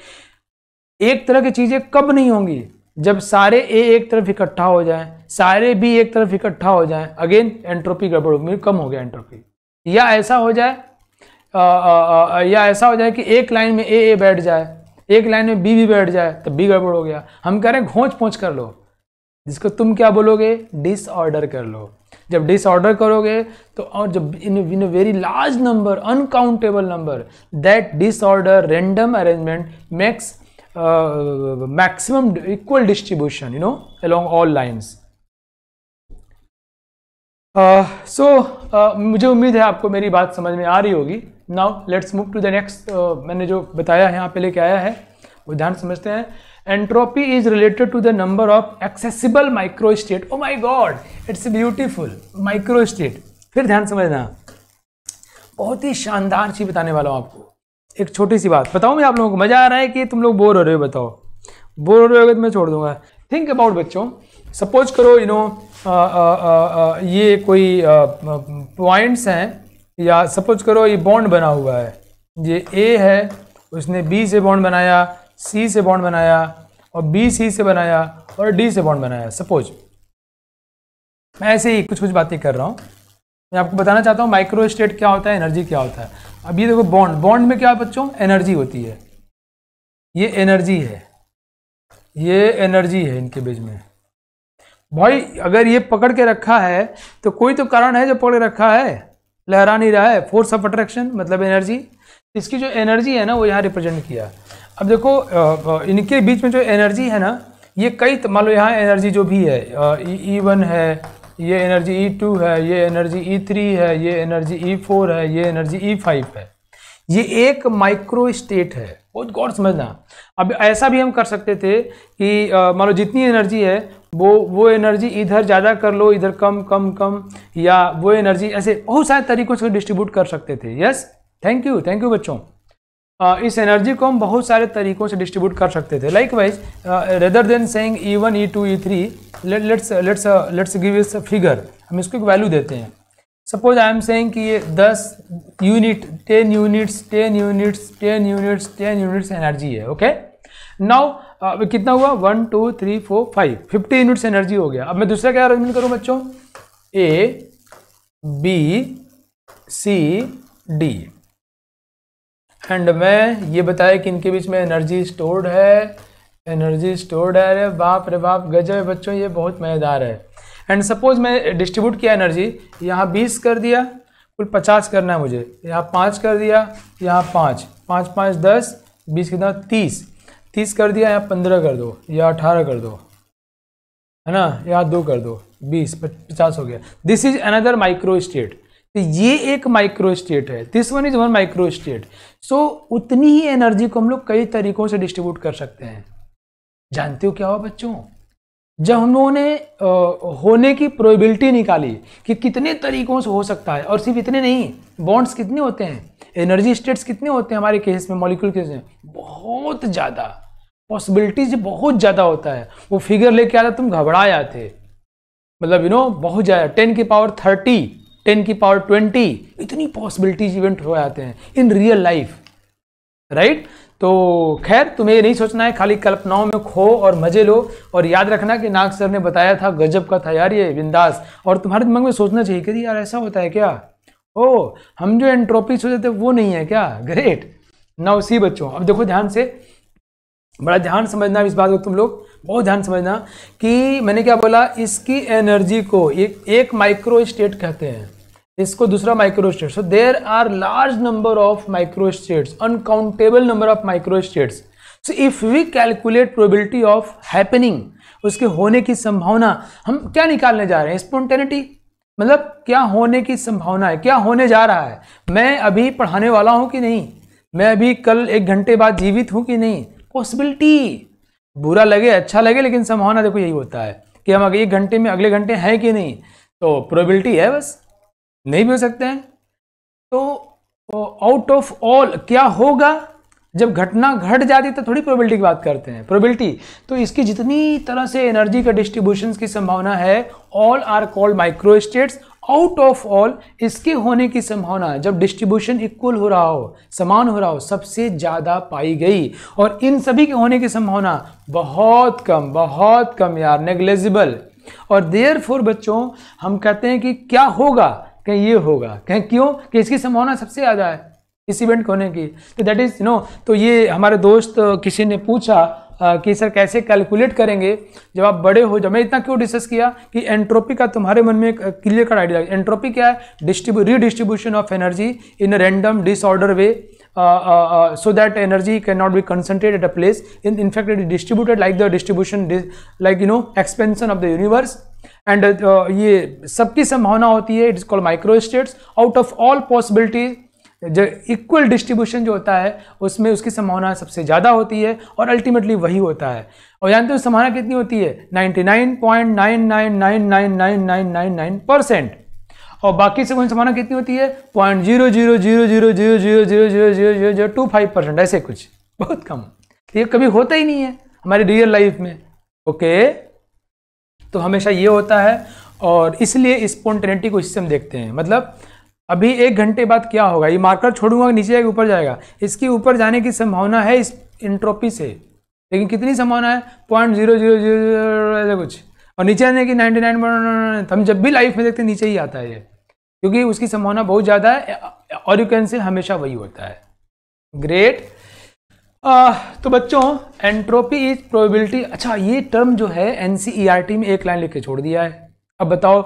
एक तरह की चीज़ें कब नहीं होंगी? जब सारे ए एक तरफ इकट्ठा हो जाएं, सारे बी एक तरफ इकट्ठा हो जाएं, अगेन एंट्रोपी गड़बड़ होगी, कम हो गया एंट्रोपी। या ऐसा हो जाए कि एक लाइन में ए बैठ जाए, एक लाइन में बी बैठ जाए, तब बी गड़बड़ हो गया। हम कह रहे हैं घोंच पहुँच कर लो, जिसको तुम क्या बोलोगे, डिसऑर्डर कर लो। जब डिसऑर्डर करोगे तो, और जब in very large number, uncountable number, that disorder random arrangement makes maximum equal distribution, along all lines. मुझे उम्मीद है आपको मेरी बात समझ में आ रही होगी। Now let's move to the next. मैंने जो बताया है यहाँ पे लेके आया है वो ध्यान समझते हैं। Entropy is related to the number of accessible microstate. Oh my God, it's beautiful. Microstate. फिर ध्यान समझना, बहुत ही शानदार चीज बताने वाला हूँ आपको। एक छोटी सी बात बताऊं मैं आप लोगों को, मजा आ रहा है कि तुम लोग बोर हो रहे हो? बताओ, बोर हो रहे हो तो मैं छोड़ दूंगा। थिंक अबाउट बच्चों, सपोज करो ये कोई पॉइंट्स हैं, या सपोज करो ये बॉन्ड बना हुआ है, ये ए है, उसने बी से बॉन्ड बनाया, सी से बॉन्ड बनाया, और बी सी से बनाया, और डी से बॉन्ड बनाया। सपोज मैं ऐसे ही कुछ बातें कर रहा हूँ, मैं आपको बताना चाहता हूँ माइक्रोस्टेट क्या होता है, एनर्जी क्या होता है। अब ये देखो बॉन्ड में क्या है बच्चों, एनर्जी होती है, ये एनर्जी है, ये एनर्जी है इनके बीच में। भाई अगर ये पकड़ के रखा है तो कोई तो कारण है जो पकड़ के रखा है, लहरा नहीं रहा है, फोर्स ऑफ अट्रैक्शन मतलब एनर्जी। इसकी जो एनर्जी है ना वो यहाँ रिप्रेजेंट किया। अब देखो इनके बीच में जो एनर्जी है ना, ये कई, मान लो यहाँ एनर्जी जो भी है, E1 है, ये एनर्जी E2 है, ये एनर्जी E3 है, ये एनर्जी E4 है, ये एनर्जी E5 है। ये एक माइक्रो स्टेट है, बहुत गौर समझना। अब ऐसा भी हम कर सकते थे कि मान लो जितनी एनर्जी है वो एनर्जी इधर ज़्यादा कर लो, इधर कम कम कम, या वो एनर्जी ऐसे बहुत सारे तरीकों से डिस्ट्रीब्यूट कर सकते थे। यस, थैंक यू बच्चों। इस एनर्जी को हम बहुत सारे तरीकों से डिस्ट्रीब्यूट कर सकते थे। Like wise rather than saying E1 E2 E3 let's give इस फिगर, हम इसको एक वैल्यू देते हैं। सपोज आई एम सेइंग कि ये 10 unit 10 units 10 units 10 units 10 units energy है। ओके, नाउ कितना हुआ 1 2 3 4 5 50 यूनिट्स एनर्जी हो गया। अब मैं दूसरा क्या अरेंजमेंट करूँ बच्चों, A B C D, and मैं ये बताया कि इनके बीच में एनर्जी स्टोर्ड है, एनर्जी स्टोर्ड है। अरे बाप रे बाप, गजब है बच्चों, ये बहुत मज़ेदार है। एंड सपोज मैं डिस्ट्रीब्यूट किया एनर्जी, यहाँ 20 कर दिया, कुल 50 करना है मुझे, यहाँ 5 कर दिया, यहाँ 5 5 5 10 20 कितना 30 कर दिया, यहाँ 15 कर दो, या 18 कर दो, है ना, यहाँ 2 कर दो, 20 50 हो गया। This is another micro state. तो ये एक माइक्रो स्टेट है, this one is one micro state. So उतनी ही एनर्जी को हम लोग कई तरीकों से डिस्ट्रीब्यूट कर सकते हैं। जानते हो क्या हुआ बच्चों, जब हम लोगों ने होने की प्रोबेबिलिटी निकाली कि कितने तरीकों से हो सकता है, और सिर्फ इतने नहीं, बॉन्ड्स कितने होते हैं, एनर्जी स्टेट्स कितने होते हैं हमारे केस में, मॉलिक्यूल केस में बहुत ज़्यादा, पॉसिबिलिटीज बहुत ज़्यादा होता है। वो फिगर लेके आता तुम घबरा जाते, मतलब बहुत ज़्यादा, 10 की पावर 30 10 की पावर 20, इतनी पॉसिबिलिटीज इवेंट हो जाते हैं इन रियल लाइफ, राइट। तो खैर तुम्हें ये नहीं सोचना है, खाली कल्पनाओं में खो और मजे लो, और याद रखना कि नाग सर ने बताया था, गजब का था यार ये, बिंदास। और तुम्हारे दिमाग में सोचना चाहिए कि यार ऐसा होता है क्या, ओ हम जो एंट्रोपी सोचते थे वो नहीं है क्या, ग्रेट। नाउ सी बच्चों, अब देखो ध्यान से, बड़ा ध्यान समझना इस बात को, तुम लोग बहुत ध्यान समझना कि मैंने क्या बोला, इसकी एनर्जी को एक माइक्रो स्टेट कहते हैं, इसको दूसरा micro state. So there are large number of micro states, uncountable number of micro states. So if we calculate probability of happening, उसके होने की संभावना, हम क्या निकालने जा रहे हैं, स्पॉन्टेनिटी, मतलब क्या होने की संभावना है, क्या होने जा रहा है, मैं अभी पढ़ाने वाला हूं कि नहीं, मैं अभी कल 1 घंटे बाद जीवित हूं कि नहीं, पॉसिबिलिटी। बुरा लगे अच्छा लगे, लेकिन संभावना देखो यही होता है कि हम अगले 1 घंटे में अगले घंटे हैं कि नहीं, तो प्रोबेबिलिटी है, बस नहीं भी हो सकते हैं। तो आउट ऑफ ऑल क्या होगा, जब घटना घट जाती तो थोड़ी प्रोबेबिलिटी की बात करते हैं, प्रोबेबिलिटी। तो इसकी जितनी तरह से एनर्जी का डिस्ट्रीब्यूशन की संभावना है, all are called micro states. Out of all इसके होने की संभावना जब डिस्ट्रीब्यूशन इक्वल हो रहा हो, समान हो रहा हो, सबसे ज़्यादा पाई गई। और इन सभी के होने की संभावना बहुत कम यार, नेग्लेजिबल। और देयरफॉर बच्चों हम कहते हैं कि क्या होगा, कहीं ये होगा, कहीं क्यों, कि इसकी संभावना सबसे ज़्यादा है इस इवेंट को होने की। तो दैट इज तो ये हमारे दोस्त किसी ने पूछा कि सर कैसे कैलकुलेट करेंगे जब आप बड़े हो जाओ। मैं इतना क्यों डिस्कस किया कि एंट्रोपी का तुम्हारे मन में एक क्लियर कट आइडिया। एंट्रोपी क्या है, redistribution of energy in random disorder way, so that energy cannot be concentrated at a place. In fact, it is distributed like the distribution, like expansion of the universe. And ये सबकी संभावना होती है, it is called micro states. Out of all possibilities जो equal distribution जो होता है उसमें उसकी संभावना सबसे ज़्यादा होती है, और अल्टीमेटली वही होता है। और जानते हो संभावना कितनी होती है, 99.99999999%। और बाकी से कोई संभावना कितनी होती है, 0.000000000025%, ऐसे कुछ, बहुत कम। ये कभी होता ही नहीं है हमारी रियल लाइफ में। ओके, तो हमेशा ये होता है, और इसलिए स्पॉन्टेनिटी को इससे हम देखते हैं। मतलब अभी 1 घंटे बाद क्या होगा, ये मार्कर छोड़ूंगा नीचे जाके ऊपर जाएगा, इसकी ऊपर जाने की संभावना है इस एंट्रोपी से, लेकिन कितनी संभावना है, 0.0000 ऐसा कुछ। और नीचे आने की 99, हम जब भी लाइफ में देखते हैं नीचे ही आता है ये, क्योंकि उसकी संभावना बहुत ज़्यादा है, और यू कैन से हमेशा वही होता है। ग्रेट। तो बच्चों एंट्रोपी इज प्रोबेबिलिटी। अच्छा, ये टर्म जो है एनसीईआरटी में एक लाइन लिख के छोड़ दिया है। अब बताओ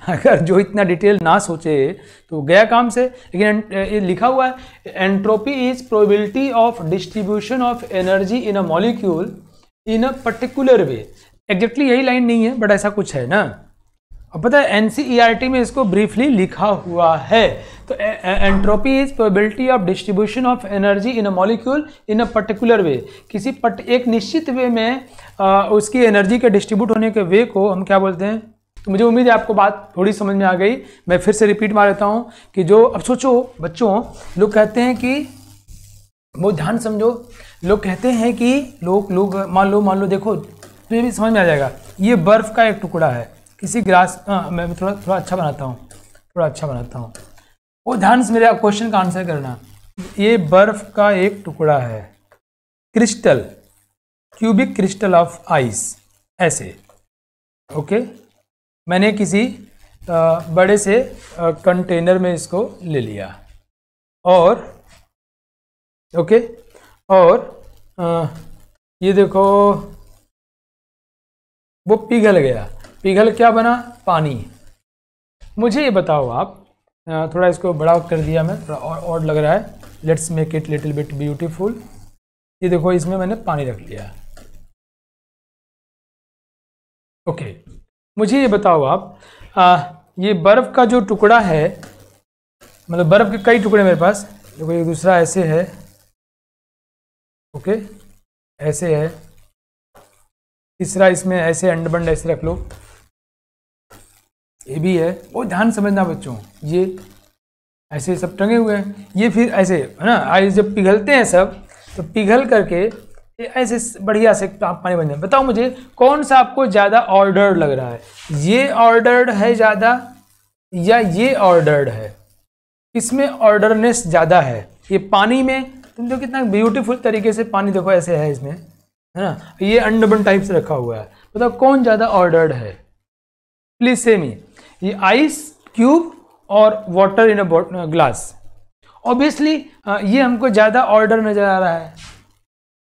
अगर जो इतना डिटेल ना सोचे तो गया काम से, लेकिन ये लिखा हुआ है, entropy is probability of distribution of energy in a molecule in a particular way. Exactly यही लाइन नहीं है, बट ऐसा कुछ है ना। अब पता है एनसीईआरटी में इसको ब्रीफली लिखा हुआ है, तो तो entropy is probability of distribution of energy in a molecule in a particular way. किसी एक निश्चित वे में उसकी एनर्जी के डिस्ट्रीब्यूट होने के वे को हम क्या बोलते हैं। तो मुझे उम्मीद है आपको बात थोड़ी समझ में आ गई। मैं फिर से रिपीट मार देता हूँ कि जो अब सोचो बच्चों, लोग कहते हैं कि वो ध्यान समझो, लोग कहते हैं कि लोग मान लो देखो तो ये भी समझ में आ जाएगा। ये बर्फ का एक टुकड़ा है किसी ग्लास, मैं थोड़ा अच्छा बनाता हूँ, वो ध्यान से मेरे क्वेश्चन का आंसर करना। ये बर्फ का एक टुकड़ा है, crystal, cubic crystal of ice, ऐसे। ओके, मैंने किसी बड़े से कंटेनर में इसको ले लिया और ओके, और ये देखो वो पिघल गया। पिघल क्या बना? पानी। मुझे ये बताओ आप, थोड़ा इसको बड़ा कर दिया मैं, थोड़ा और लग रहा है, let's make it little bit beautiful. ये देखो इसमें मैंने पानी रख लिया। ओके, मुझे ये बताओ आप, ये बर्फ का जो टुकड़ा है, मतलब बर्फ के कई टुकड़े मेरे पास, देखो ये दूसरा ऐसे है, ओके ऐसे है, तीसरा इसमें ऐसे अंडबंड ऐसे रख लो, ये भी है। वो ध्यान समझना बच्चों, ये ऐसे सब टंगे हुए हैं, ये फिर ऐसे है ना, आइस जब पिघलते हैं सब, तो पिघल करके ये ऐसे बढ़िया से पानी बन जाए। बताओ मुझे कौन सा आपको ज़्यादा ऑर्डर्ड लग रहा है? ये ऑर्डर्ड है ज़्यादा या ये ऑर्डर्ड है? इसमें ऑर्डरनेस ज़्यादा है। ये पानी में तुम देखो कितना ब्यूटीफुल तरीके से पानी देखो ऐसे है इसमें, है ना, ये अंडबन टाइप से रखा हुआ है। बताओ कौन ज़्यादा ऑर्डर्ड है? प्लीज से मी, ये आइस क्यूब और water in a glass. Obviously ये हमको ज़्यादा ऑर्डर नज़र आ रहा है,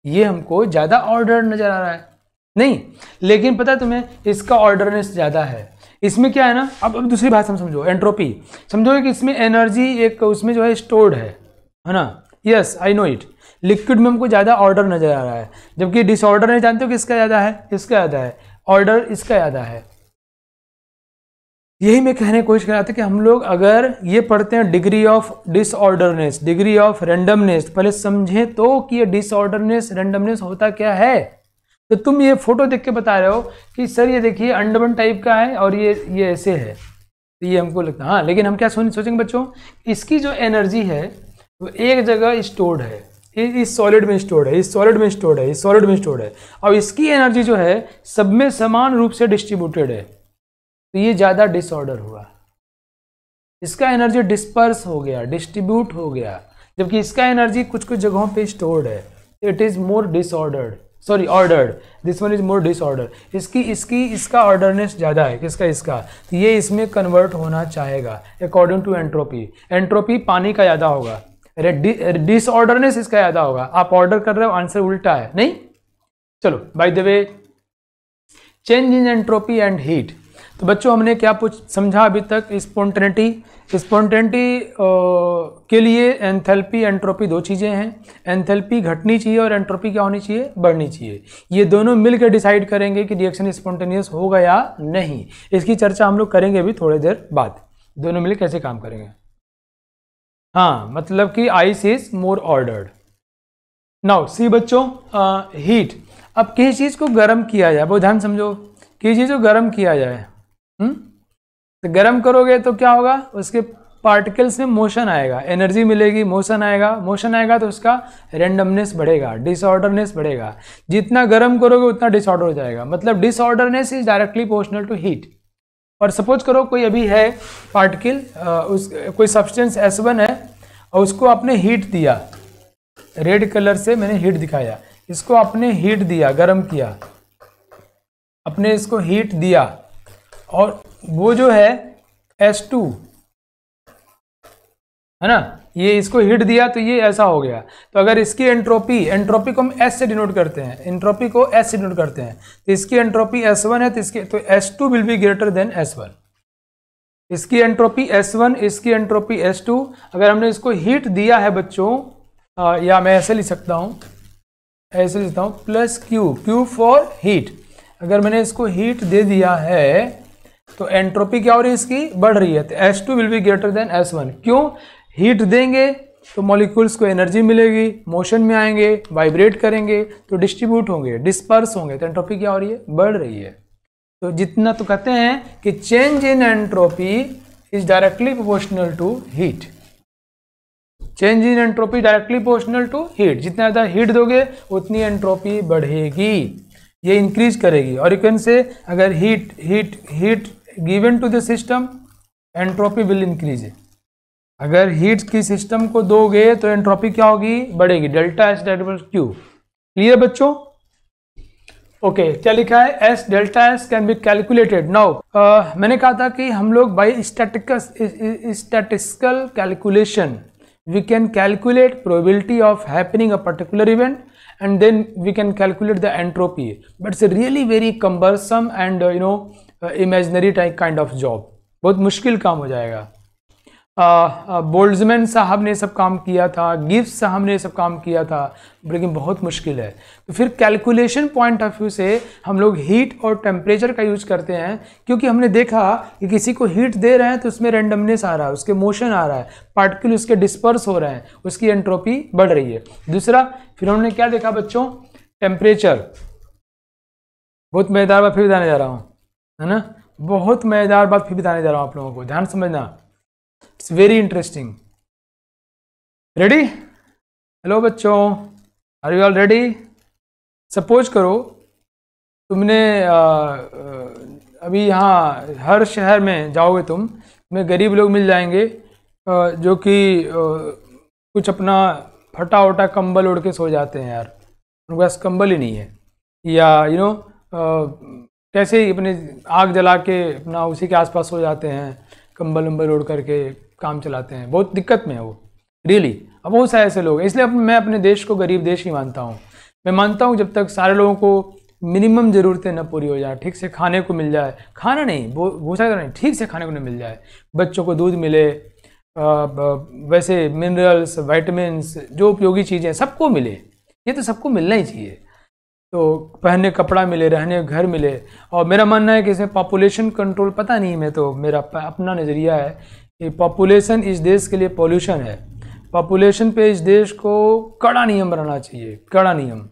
ये हमको ज़्यादा ऑर्डर नज़र आ रहा है नहीं, लेकिन पता है तुम्हें इसका ऑर्डरनेस ज़्यादा है। इसमें क्या है ना, अब दूसरी बात हम समझो, एंट्रोपी समझो कि इसमें एनर्जी एक उसमें जो है स्टोर्ड है ना। Yes I know it, liquid में हमको ज़्यादा ऑर्डर नज़र आ रहा है, जबकि डिसऑर्डर नहीं जानते हो कि इसका ज़्यादा है, इसका ज़्यादा है, ऑर्डर इसका ज़्यादा है। यही मैं कहने की कोशिश कर रहा था कि हम लोग अगर ये पढ़ते हैं degree of disorderness, degree of randomness, पहले समझें तो कि ये डिसऑर्डरनेस रैंडमनेस होता क्या है। तो तुम ये फोटो देख के बता रहे हो कि सर ये देखिए अंडरबन टाइप का है और ये ऐसे है, तो ये हमको लगता है। हाँ, लेकिन हम क्या सोचेंगे बच्चों, इसकी जो एनर्जी है वो एक जगह स्टोर्ड है, इस सॉलिड में स्टोर्ड है, इस सॉलिड में स्टोर्ड है, इस सॉलिड में स्टोर्ड है, और इसकी एनर्जी जो है सब में समान रूप से डिस्ट्रीब्यूटेड है, तो ये ज़्यादा डिसऑर्डर हुआ। इसका एनर्जी डिस्पर्स हो गया, डिस्ट्रीब्यूट हो गया, जबकि इसका एनर्जी कुछ कुछ जगहों पे स्टोर्ड है। It is more disordered, sorry ordered, this one is more disorder. इसका ऑर्डरनेस ज़्यादा है, किसका? इसका। तो ये इसमें कन्वर्ट होना चाहेगा अकॉर्डिंग टू एंट्रोपी। एंट्रोपी पानी का ज़्यादा होगा, डिसऑर्डरनेस इसका ज़्यादा होगा। आप ऑर्डर कर रहे हो, आंसर उल्टा है नहीं। चलो by the way, change in entropy and heat. तो बच्चों हमने क्या समझा अभी तक? स्पॉन्टेनिटी के लिए एंथैल्पी एंट्रोपी दो चीज़ें हैं। एंथैल्पी घटनी चाहिए और एंट्रोपी क्या होनी चाहिए? बढ़नी चाहिए। ये दोनों मिलकर डिसाइड करेंगे कि रिएक्शन स्पॉन्टेनियस होगा या नहीं। इसकी चर्चा हम लोग करेंगे अभी थोड़ी देर बाद, दोनों मिलकर कैसे काम करेंगे। हाँ, मतलब कि ice is more ordered. Now see बच्चों, हीट। अब किसी चीज़ को गर्म किया जाए, बहुत ध्यान समझो, किसी चीज़ को गर्म किया जाए, तो गर्म करोगे तो क्या होगा? उसके पार्टिकल्स में मोशन आएगा, एनर्जी मिलेगी, मोशन आएगा तो उसका रैंडमनेस बढ़ेगा, डिसऑर्डरनेस बढ़ेगा। जितना गर्म करोगे उतना डिसऑर्डर हो जाएगा, मतलब disorderness is directly proportional to heat. और सपोज करो कोई अभी है पार्टिकल, कोई सब्सटेंस S1 है और उसको आपने हीट दिया, रेड कलर से मैंने हीट दिखाया, इसको आपने हीट दिया, गर्म किया, अपने इसको हीट दिया, और वो जो है S2 है ना, ये इसको हीट दिया तो ये ऐसा हो गया। तो अगर इसकी एंट्रोपी को हम S से डिनोट करते हैं, एंट्रोपी को S से डिनोट करते हैं, तो इसकी एंट्रोपी S1 है, तो S2 will be greater than S1। इसकी एंट्रोपी S1, इसकी एंट्रोपी S2। अगर हमने इसको हीट दिया है बच्चों, या मैं ऐसे लिख सकता हूँ, ऐसे लिखता हूँ, प्लस Q फॉर हीट। अगर मैंने इसको हीट दे दिया है तो एंट्रोपी क्या हो रही है इसकी, बढ़ रही है। तो S2 will be greater than S1। क्यों, हीट देंगे तो मॉलिक्यूल्स को एनर्जी मिलेगी, मोशन में आएंगे, वाइब्रेट करेंगे तो डिस्ट्रीब्यूट होंगे, डिस्पर्स होंगे, तो एंट्रोपी क्या हो रही है, बढ़ रही है। तो जितना तो कहते हैं कि change in entropy is directly proportional to heat. Change in entropy directly proportional to heat. जितना ज़्यादा हीट दोगे उतनी एंट्रोपी बढ़ेगी, ये इंक्रीज करेगी। और यू कैन से अगर heat given to the system, entropy will increase. अगर हीट की सिस्टम को दोगे तो एंट्रोपी क्या होगी, बढ़ेगी। Delta S delta Q. Clear बच्चों? ओके, क्या लिखा है, S delta S can be calculated. Now मैंने कहा था कि हम लोग by statistical calculation we can calculate probability of happening a particular event and then we can calculate the entropy, but it's a really very cumbersome and imaginary type kind of job। बहुत मुश्किल काम हो जाएगा। Boltzmann साहब ने सब काम किया था, गिब्स साहब ने सब काम किया था, लेकिन बहुत मुश्किल है। तो फिर कैलकुलेशन पॉइंट ऑफ व्यू से हम लोग हीट और टेम्परेचर का यूज करते हैं, क्योंकि हमने देखा कि किसी को हीट दे रहे हैं तो उसमें रैंडमनेस आ रहा है, उसके मोशन आ रहा है, पार्टिकल उसके डिस्पर्स हो रहे हैं, उसकी एंट्रोपी बढ़ रही है। दूसरा, फिर हमने क्या देखा बच्चों, टेम्परेचर। बहुत मजेदार बात फिर बताने जा रहा हूँ, है ना, बहुत मजेदार बात फिर बताने जा रहा हूँ आप लोगों को, ध्यान समझना, it's very interesting. Ready? Hello बच्चों, are you all ready? Suppose करो तुमने अभी यहाँ हर शहर में जाओगे तुम्हें गरीब लोग मिल जाएंगे जो कि कुछ अपना फटा उटा कंबल ओढ़ के सो जाते हैं यार, उनके पास कंबल ही नहीं है, या कैसे ही अपने आग जला के अपना उसी के आसपास सो जाते हैं, कंबल उम्बल ओढ़ करके काम चलाते हैं, बहुत दिक्कत में है वो रियली। अब बहुत सारे ऐसे लोग हैं, इसलिए मैं अपने देश को गरीब देश ही मानता हूँ। मैं मानता हूँ जब तक सारे लोगों को मिनिमम ज़रूरतें न पूरी हो जाए, ठीक से खाने को मिल जाए, खाना नहीं भूसा नहीं, ठीक से खाने को नहीं मिल जाए, बच्चों को दूध मिले, वैसे मिनरल्स वाइटामिन्स जो उपयोगी चीज़ें सबको मिले, ये तो सबको मिलना ही चाहिए। तो पहनने कपड़ा मिले, रहने घर मिले। और मेरा मानना है कि इसमें पॉपुलेशन कंट्रोल, पता नहीं, मैं तो मेरा अपना नज़रिया है कि पॉपुलेशन इस देश के लिए पॉल्यूशन है। पॉपुलेशन पे इस देश को कड़ा नियम बनाना चाहिए, कड़ा नियम।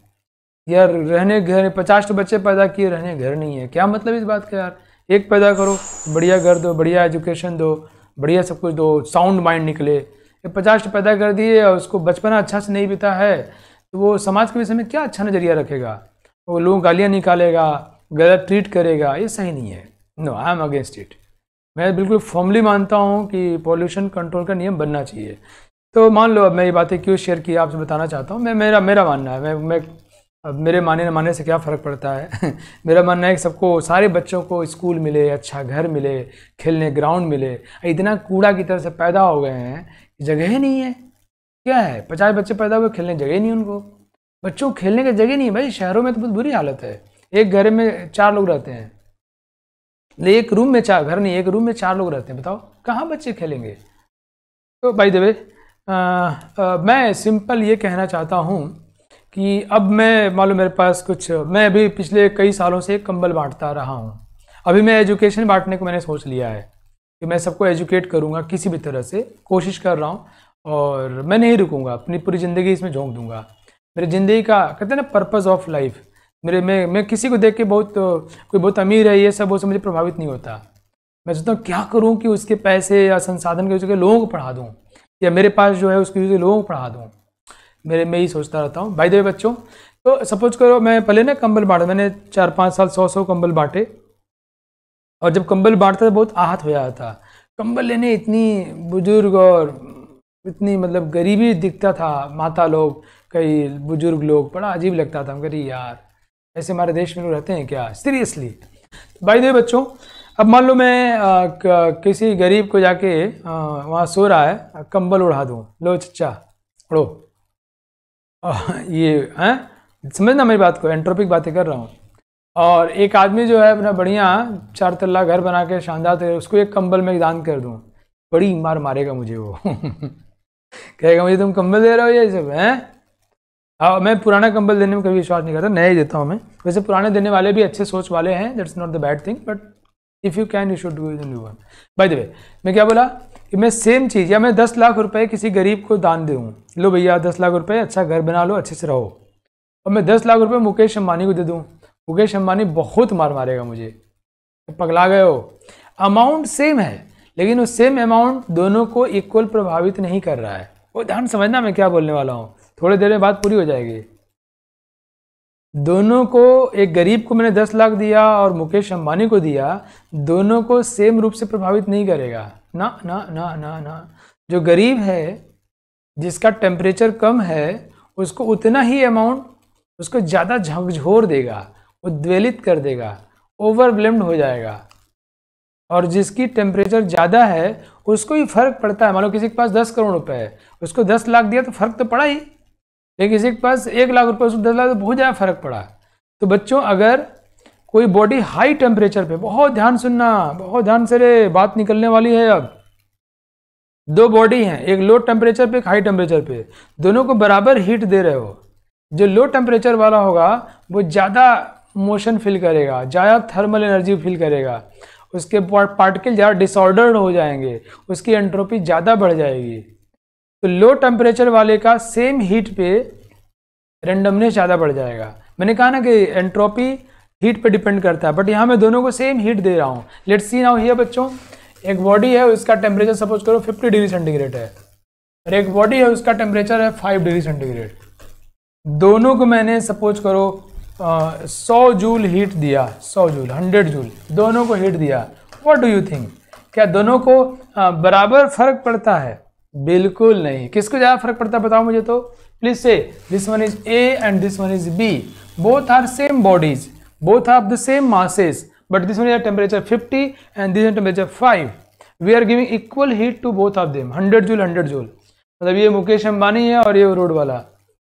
यार रहने घर 50 बच्चे पैदा किए, रहने घर नहीं है, क्या मतलब इस बात का यार? एक पैदा करो, बढ़िया घर दो, बढ़िया एजुकेशन दो, बढ़िया सब कुछ दो, साउंड माइंड निकले। 50 पैदा कर दिए और उसको बचपना अच्छा से नहीं बीता है तो वो समाज के विषय में क्या अच्छा नज़रिया रखेगा? वो लोग गालियाँ निकालेगा, गलत ट्रीट करेगा, ये सही नहीं है। No, I am against it. मैं बिल्कुल फॉर्मली मानता हूँ कि पॉल्यूशन कंट्रोल का नियम बनना चाहिए। तो मान लो, अब मैं ये बातें क्यों शेयर की आपसे बताना चाहता हूँ। मेरा मानना है, मैं अब मेरे मानने न मानने से क्या फ़र्क पड़ता है मेरा मानना है कि सबको, सारे बच्चों को स्कूल मिले, अच्छा घर मिले, खेलने ग्राउंड मिले। इतना कूड़ा की तरह से पैदा हो गए हैं, जगह ही नहीं है। क्या है, 50 बच्चे पैदा हुए, खेलने जगह नहीं उनको, बच्चों को खेलने की जगह नहीं है भाई। शहरों में तो बहुत बुरी हालत है, एक घर में 4 लोग रहते हैं, एक रूम में 4, घर नहीं, एक रूम में 4 लोग रहते हैं, बताओ कहाँ बच्चे खेलेंगे? तो बाय द वे, मैं सिंपल ये कहना चाहता हूँ कि अब मैं, मालूम मेरे पास कुछ, मैं अभी पिछले कई सालों से कंबल बांटता रहा हूँ। अभी मैं एजुकेशन बांटने को मैंने सोच लिया है कि मैं सबको एजुकेट करूँगा, किसी भी तरह से कोशिश कर रहा हूँ, और मैं नहीं रुकूँगा, अपनी पूरी ज़िंदगी इसमें झोंक दूँगा। मेरी ज़िंदगी का कहते हैं ना पर्पज़ ऑफ लाइफ, मैं किसी को देख के कोई बहुत अमीर है ये सब, वो सब मुझे प्रभावित नहीं होता। मैं सोचता हूँ क्या करूँ कि उसके पैसे या संसाधन के वजह से लोगों को पढ़ा दूँ, या मेरे पास जो है उसकी वजह से लोगों को पढ़ा दूँ। मैं ही सोचता रहता हूँ। बाय द वे बच्चों, तो सपोज करो मैं पहले ना कंबल बांटा, मैंने 4-5 साल 100 कंबल बांटे, और जब कंबल बांटता था बहुत आहत हो जाता था। कंबल लेने इतनी बुजुर्ग और इतनी मतलब गरीबी दिखता था, माता लोग, कई बुजुर्ग लोग, बड़ा अजीब लगता था। हम कह यार ऐसे हमारे देश में लोग रहते हैं क्या, सीरियसली। बाय द वे बच्चों, अब मान लो मैं किसी गरीब को जाके वहाँ सो रहा है, कंबल उड़ा दूँ, लो चच्चा उड़ो, ये हैं, समझना मेरी बात को, एंट्रोपिक बातें कर रहा हूँ। और एक आदमी जो है अपना बढ़िया 4 तल्ला घर बना के शानदार, तो उसको एक कंबल में दान कर दूँ, बड़ी मार मारेगा मुझे वो कहेगा मुझे तुम कंबल दे रहे हो ये सब हैं। मैं पुराना कंबल देने में कभी विश्वास नहीं करता, नया ही देता हूँ मैं। वैसे पुराने देने वाले भी अच्छे सोच वाले हैं, that's not the bad thing, but if you can you should do the new one. By the way मैं क्या बोला कि मैं सेम चीज़, या मैं 10 लाख रुपए किसी गरीब को दान दूँ, लो भैया 10 लाख रुपए, अच्छा घर बना लो, अच्छे से रहो, और मैं 10 लाख रुपए मुकेश अंबानी को दे दूँ, मुकेश अंबानी बहुत मार मारेगा मुझे, पगला गए हो। अमाउंट सेम है, लेकिन वो सेम अमाउंट दोनों को इक्वल प्रभावित नहीं कर रहा है। वो ध्यान समझना मैं क्या बोलने वाला हूँ, थोड़ी देर में बात पूरी हो जाएगी। दोनों को, एक गरीब को मैंने 10 लाख दिया और मुकेश अंबानी को दिया, दोनों को सेम रूप से प्रभावित नहीं करेगा, ना ना ना ना ना। जो गरीब है, जिसका टेम्परेचर कम है, उसको उतना ही अमाउंट उसको ज़्यादा झकझोर देगा, उद्वेलित कर देगा, ओवरवेल्म्ड हो जाएगा। और जिसकी टेम्परेचर ज़्यादा है उसको ही फर्क पड़ता है। मान लो किसी के पास 10 करोड़ रुपए है, उसको 10 लाख दिया तो फर्क तो पड़ा ही, लेकिन किसी के पास 1 लाख रुपए, उसको 10 लाख, तो बहुत ज़्यादा फर्क पड़ा। तो बच्चों, अगर कोई बॉडी हाई टेम्परेचर पे, बहुत ध्यान सुनना, बहुत ध्यान से रे, बात निकलने वाली है। अब दो बॉडी हैं, एक लो टेम्परेचर पे, एक हाई टेम्परेचर पे, दोनों को बराबर हीट दे रहे हो। जो लो टेम्परेचर वाला होगा वो ज़्यादा मोशन फील करेगा, ज़्यादा थर्मल एनर्जी फील करेगा, उसके पार्टिकल ज़्यादा डिसऑर्डर्ड हो जाएंगे, उसकी एंट्रोपी ज़्यादा बढ़ जाएगी। तो लो टेम्परेचर वाले का सेम हीट पे रेंडमनेस ज़्यादा बढ़ जाएगा। मैंने कहा ना कि एंट्रोपी हीट पे डिपेंड करता है, बट यहाँ मैं दोनों को सेम हीट दे रहा हूँ। लेट्स सी नाउ हियर बच्चों, एक बॉडी है, उसका टेम्परेचर सपोज करो 50 डिग्री सेंटीग्रेड है, और एक बॉडी है, उसका टेम्परेचर है 5 डिग्री सेंटीग्रेड। दोनों को मैंने सपोज करो 100 जूल हीट दिया, 100 जूल, 100 जूल, दोनों को हीट दिया। व्हाट डू यू थिंक, क्या दोनों को बराबर फर्क पड़ता है? बिल्कुल नहीं। किसको ज़्यादा फर्क पड़ता है बताओ मुझे तो, प्लीज से। This one is A and this one is B, both are same bodies, both have the same masses, but this one is at temperature 50 and this is at temperature 5. We are giving equal heat to both of them, 100 joule 100 joule. मतलब ये मुकेश अंबानी है और ये road वाला,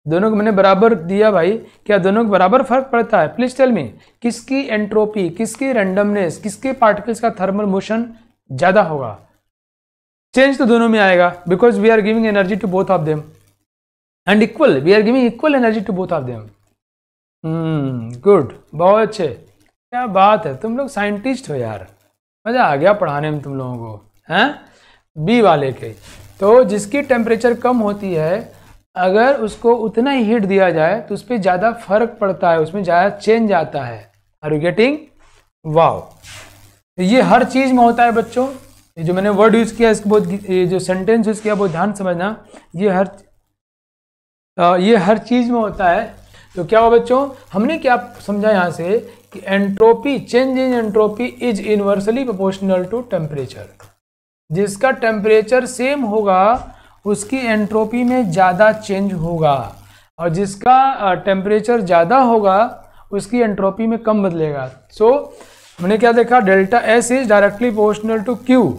दोनों को मैंने बराबर दिया भाई। क्या दोनों को बराबर फर्क पड़ता है? प्लीज टेल मी, किसकी एंट्रोपी, किसकी रैंडमनेस, किसके पार्टिकल्स का थर्मल मोशन ज़्यादा होगा? चेंज तो दोनों में आएगा, because we are giving energy to both of them and equal, we are giving equal energy to both of them. Good, बहुत अच्छे, क्या बात है, तुम लोग साइंटिस्ट हो यार, मज़ा आ गया पढ़ाने में तुम लोगों को, हैं? बी वाले के, तो जिसकी टेम्परेचर कम होती है, अगर उसको उतना ही हीट दिया जाए तो उस पर ज़्यादा फर्क पड़ता है, उसमें ज़्यादा चेंज आता है। Are you getting? वाओ, ये हर चीज़ में होता है बच्चों। ये जो मैंने वर्ड यूज़ किया, इसको बहुत, ये जो सेंटेंस यूज़ किया बहुत ध्यान समझना, ये हर चीज़ में होता है। तो क्या हुआ बच्चों, हमने क्या समझा यहाँ से कि entropy, change in entropy is inversely proportional to temperature. जिसका टेम्परेचर सेम होगा उसकी एंट्रोपी में ज़्यादा चेंज होगा, और जिसका टेम्परेचर ज़्यादा होगा उसकी एंट्रोपी में कम बदलेगा। सो हमने क्या देखा, delta S is directly proportional to Q.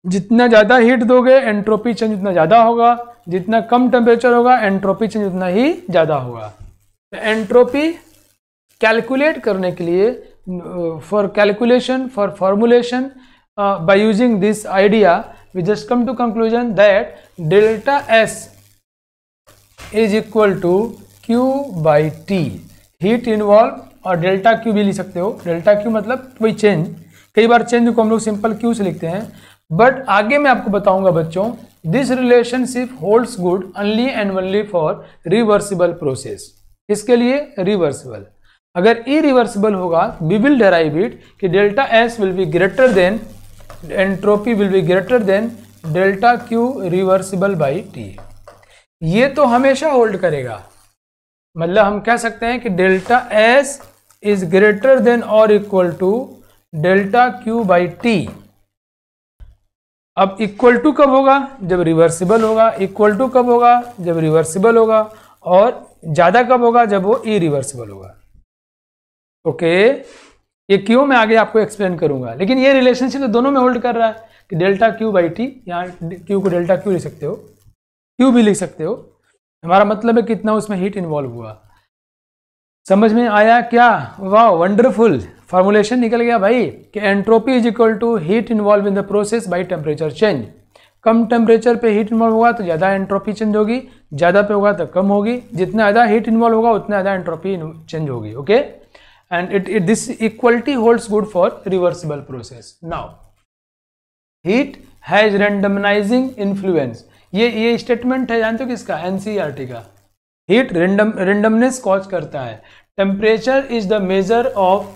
जितना ज़्यादा हीट दोगे एंट्रोपी चेंज उतना ज़्यादा होगा, जितना कम टेम्परेचर होगा एंट्रोपी चेंज उतना ही ज़्यादा होगा। एंट्रोपी कैलकुलेट करने के लिए, for calculation, for formulation, by using this idea we just come to conclusion that delta S is equal to Q by T, heat involve, और डेल्टा क्यू भी लिख सकते हो। डेल्टा क्यू मतलब कोई चेंज, कई बार चेंज को हम लोग सिंपल क्यू से लिखते हैं, बट आगे मैं आपको बताऊंगा बच्चों, this relationship holds good only and only for reversible process. इसके लिए रिवर्सिबल, अगर इरिवर्सिबल होगा वी विल डेराइव इट कि delta S will be greater than, entropy will be greater than delta Q reversible by T. ये तो हमेशा hold करेगा, मतलब हम कह सकते हैं कि delta S is greater than और equal to delta Q by T. अब इक्वल टू कब होगा? जब रिवर्सिबल होगा। इक्वल टू कब होगा? जब रिवर्सिबल होगा। और ज़्यादा कब होगा? जब वो इरिवर्सिबल होगा। ओके, ये क्यों मैं आगे आपको एक्सप्लेन करूंगा, लेकिन ये रिलेशनशिप तो दोनों में होल्ड कर रहा है कि डेल्टा क्यू बाई टी, यहाँ क्यू को डेल्टा क्यू लिख सकते हो, क्यू भी लिख सकते हो। हमारा मतलब है कितना उसमें हीट इन्वॉल्व हुआ। समझ में आया क्या? वाह, वंडरफुल, फॉर्मुलेशन निकल गया भाई कि entropy is equal to heat involve in the process by temperature change. कम टेम्परेचर पे हीट इन्वॉल्व होगा तो ज़्यादा एंट्रोपी चेंज होगी, ज़्यादा पे होगा तो कम होगी। जितना ज़्यादा हीट इन्वॉल्व होगा उतना ज़्यादा एंट्रोपी चेंज होगी। Okay, and this equality holds good for reversible process. Now heat has randomizing influence. ये स्टेटमेंट है, जानते हो किसका? एनसीईआरटी का। हीट रेंडमनेस कॉज करता है। Temperature is the measure of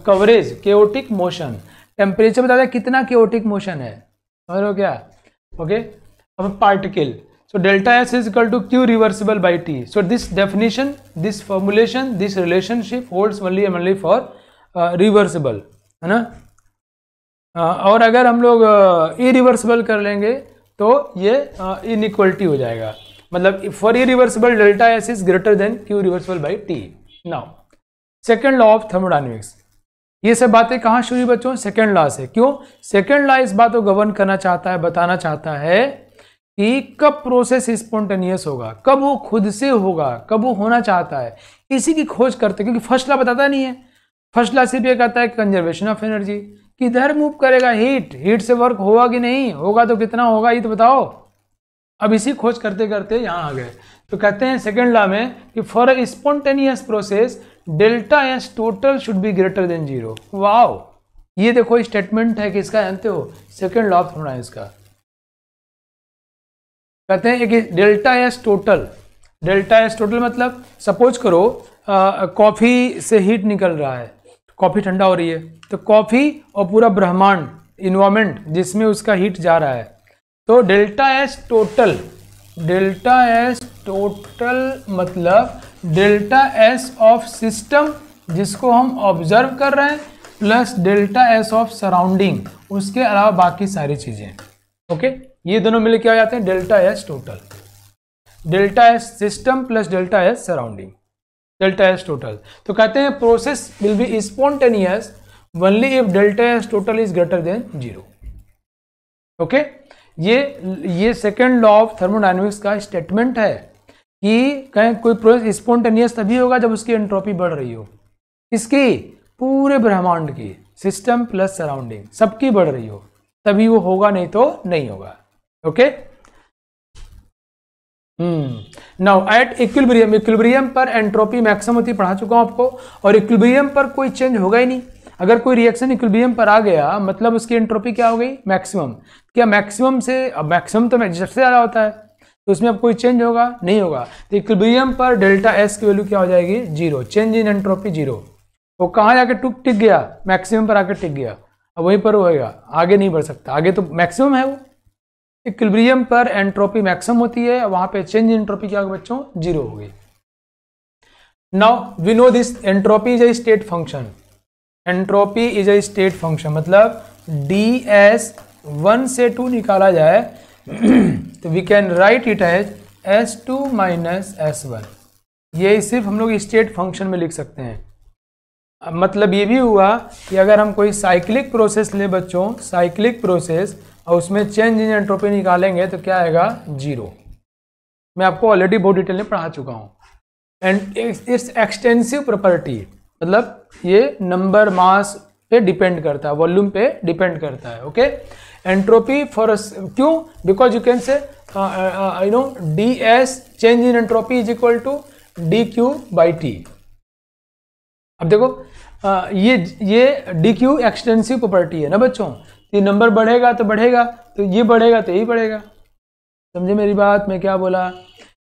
coverage chaotic motion. Temperature बताता है कितना केओटिक मोशन है, समझ लो क्या? ओके, अब particle, so delta S is equal to Q reversible by T. So this definition, this formulation, this relationship holds only and only for reversible, है ना? और अगर हम लोग irreversible कर लेंगे तो ये inequality हो जाएगा, मतलब for irreversible delta S is greater than Q reversible by T. Now second law of thermodynamics, ये सब बातें कहाँ शुरू हुई बच्चों? सेकेंड लॉ से। क्यों? सेकेंड लॉ इस बात को गवर्न करना चाहता है, बताना चाहता है कि कब प्रोसेस स्पॉन्टेनियस होगा, कब वो खुद से होगा, कब वो होना चाहता है, इसी की खोज करते, क्योंकि फर्स्ट लॉ बताता नहीं है। फर्स्ट लॉ सिर्फ ये कहता है कंजर्वेशन ऑफ एनर्जी, किधर मूव करेगा हीट से वर्क होगा कि नहीं होगा, तो कितना होगा ये तो बताओ। अब इसी खोज करते करते यहाँ आ गए, तो कहते हैं सेकेंड लॉ में कि for a spontaneous process delta S total should be greater than 0। Wow, ये देखो स्टेटमेंट है किसका, जानते हो? सेकेंड लॉ ऑफ थर्मोडायनामिक्स का। कहते हैं कि डेल्टा एस टोटल मतलब सपोज करो कॉफ़ी से हीट निकल रहा है, कॉफ़ी ठंडा हो रही है, तो कॉफ़ी और पूरा ब्रह्मांड इन्वायरमेंट जिसमें उसका हीट जा रहा है, तो डेल्टा एस टोटल मतलब डेल्टा एस ऑफ सिस्टम जिसको हम ऑब्जर्व कर रहे हैं, plus delta S of surrounding, उसके अलावा बाकी सारी चीज़ें। ओके, ये दोनों मिलकर क्या हो जाते हैं? Delta S total. Delta S system plus delta S surrounding, delta S total. तो कहते हैं process will be spontaneous only if delta S total is greater then 0। Okay, ये सेकेंड लॉ ऑफ थर्मोडायनेमिक्स का स्टेटमेंट है कि कहीं कोई process spontaneous तभी होगा जब उसकी एंट्रोपी बढ़ रही हो। इसकी पूरे ब्रह्मांड की, सिस्टम प्लस सराउंडिंग सबकी बढ़ रही हो, तभी वो होगा, नहीं तो नहीं होगा। ओके, नाउ एट इक्विलिब्रियम पर एंट्रोपी मैक्सिमम होती, पढ़ा चुका हूं आपको, और इक्विलिब्रियम पर कोई चेंज होगा ही नहीं। अगर कोई रिएक्शन इक्विलिब्रियम पर आ गया मतलब उसकी एंट्रोपी क्या हो गई? मैक्सिमम। क्या मैक्सिमम से, अब मैक्सिमम तो सबसे ज्यादा होता है, तो उसमें अब कोई चेंज होगा? नहीं होगा। तो इक्विलिब्रियम पर डेल्टा एस की वैल्यू क्या हो जाएगी? 0। Change in entropy 0। वो कहाँ जाके टिक गया? मैक्सिमम पर आकर टिक गया, अब वहीं पर होएगा, आगे नहीं बढ़ सकता, आगे तो मैक्सिमम है वो। इक्विलिब्रियम पर एंट्रोपी मैक्सिमम होती है, वहां पे चेंज इन एंट्रोपी क्या होगा बच्चों? 0 होगी। Now we know this entropy is a state function. Entropy is a state function, मतलब ds 1 से 2 निकाला जाए तो we can write it as s2 minus s1। ये सिर्फ हम लोग स्टेट फंक्शन में लिख सकते हैं। मतलब ये भी हुआ कि अगर हम कोई साइक्लिक प्रोसेस ले बच्चों, साइक्लिक प्रोसेस, और उसमें चेंज इन एंट्रोपी निकालेंगे तो क्या आएगा? 0। मैं आपको ऑलरेडी बहुत डिटेल में पढ़ा चुका हूँ। एंड इट्स एक्सटेंसिव प्रॉपर्टी, मतलब ये नंबर मास पे डिपेंड करता है, वॉल्यूम पे डिपेंड करता है। ओके, एंट्रोपी फॉर क्यों? Because you can say you know ds change in entropy is equal to dq by t। अब देखो ये dq एक्सटेंसिव प्रॉपर्टी है ना बच्चों, ये नंबर बढ़ेगा तो बढ़ेगा, तो ये बढ़ेगा तो यही बढ़ेगा। समझे मेरी बात? मैं क्या बोला?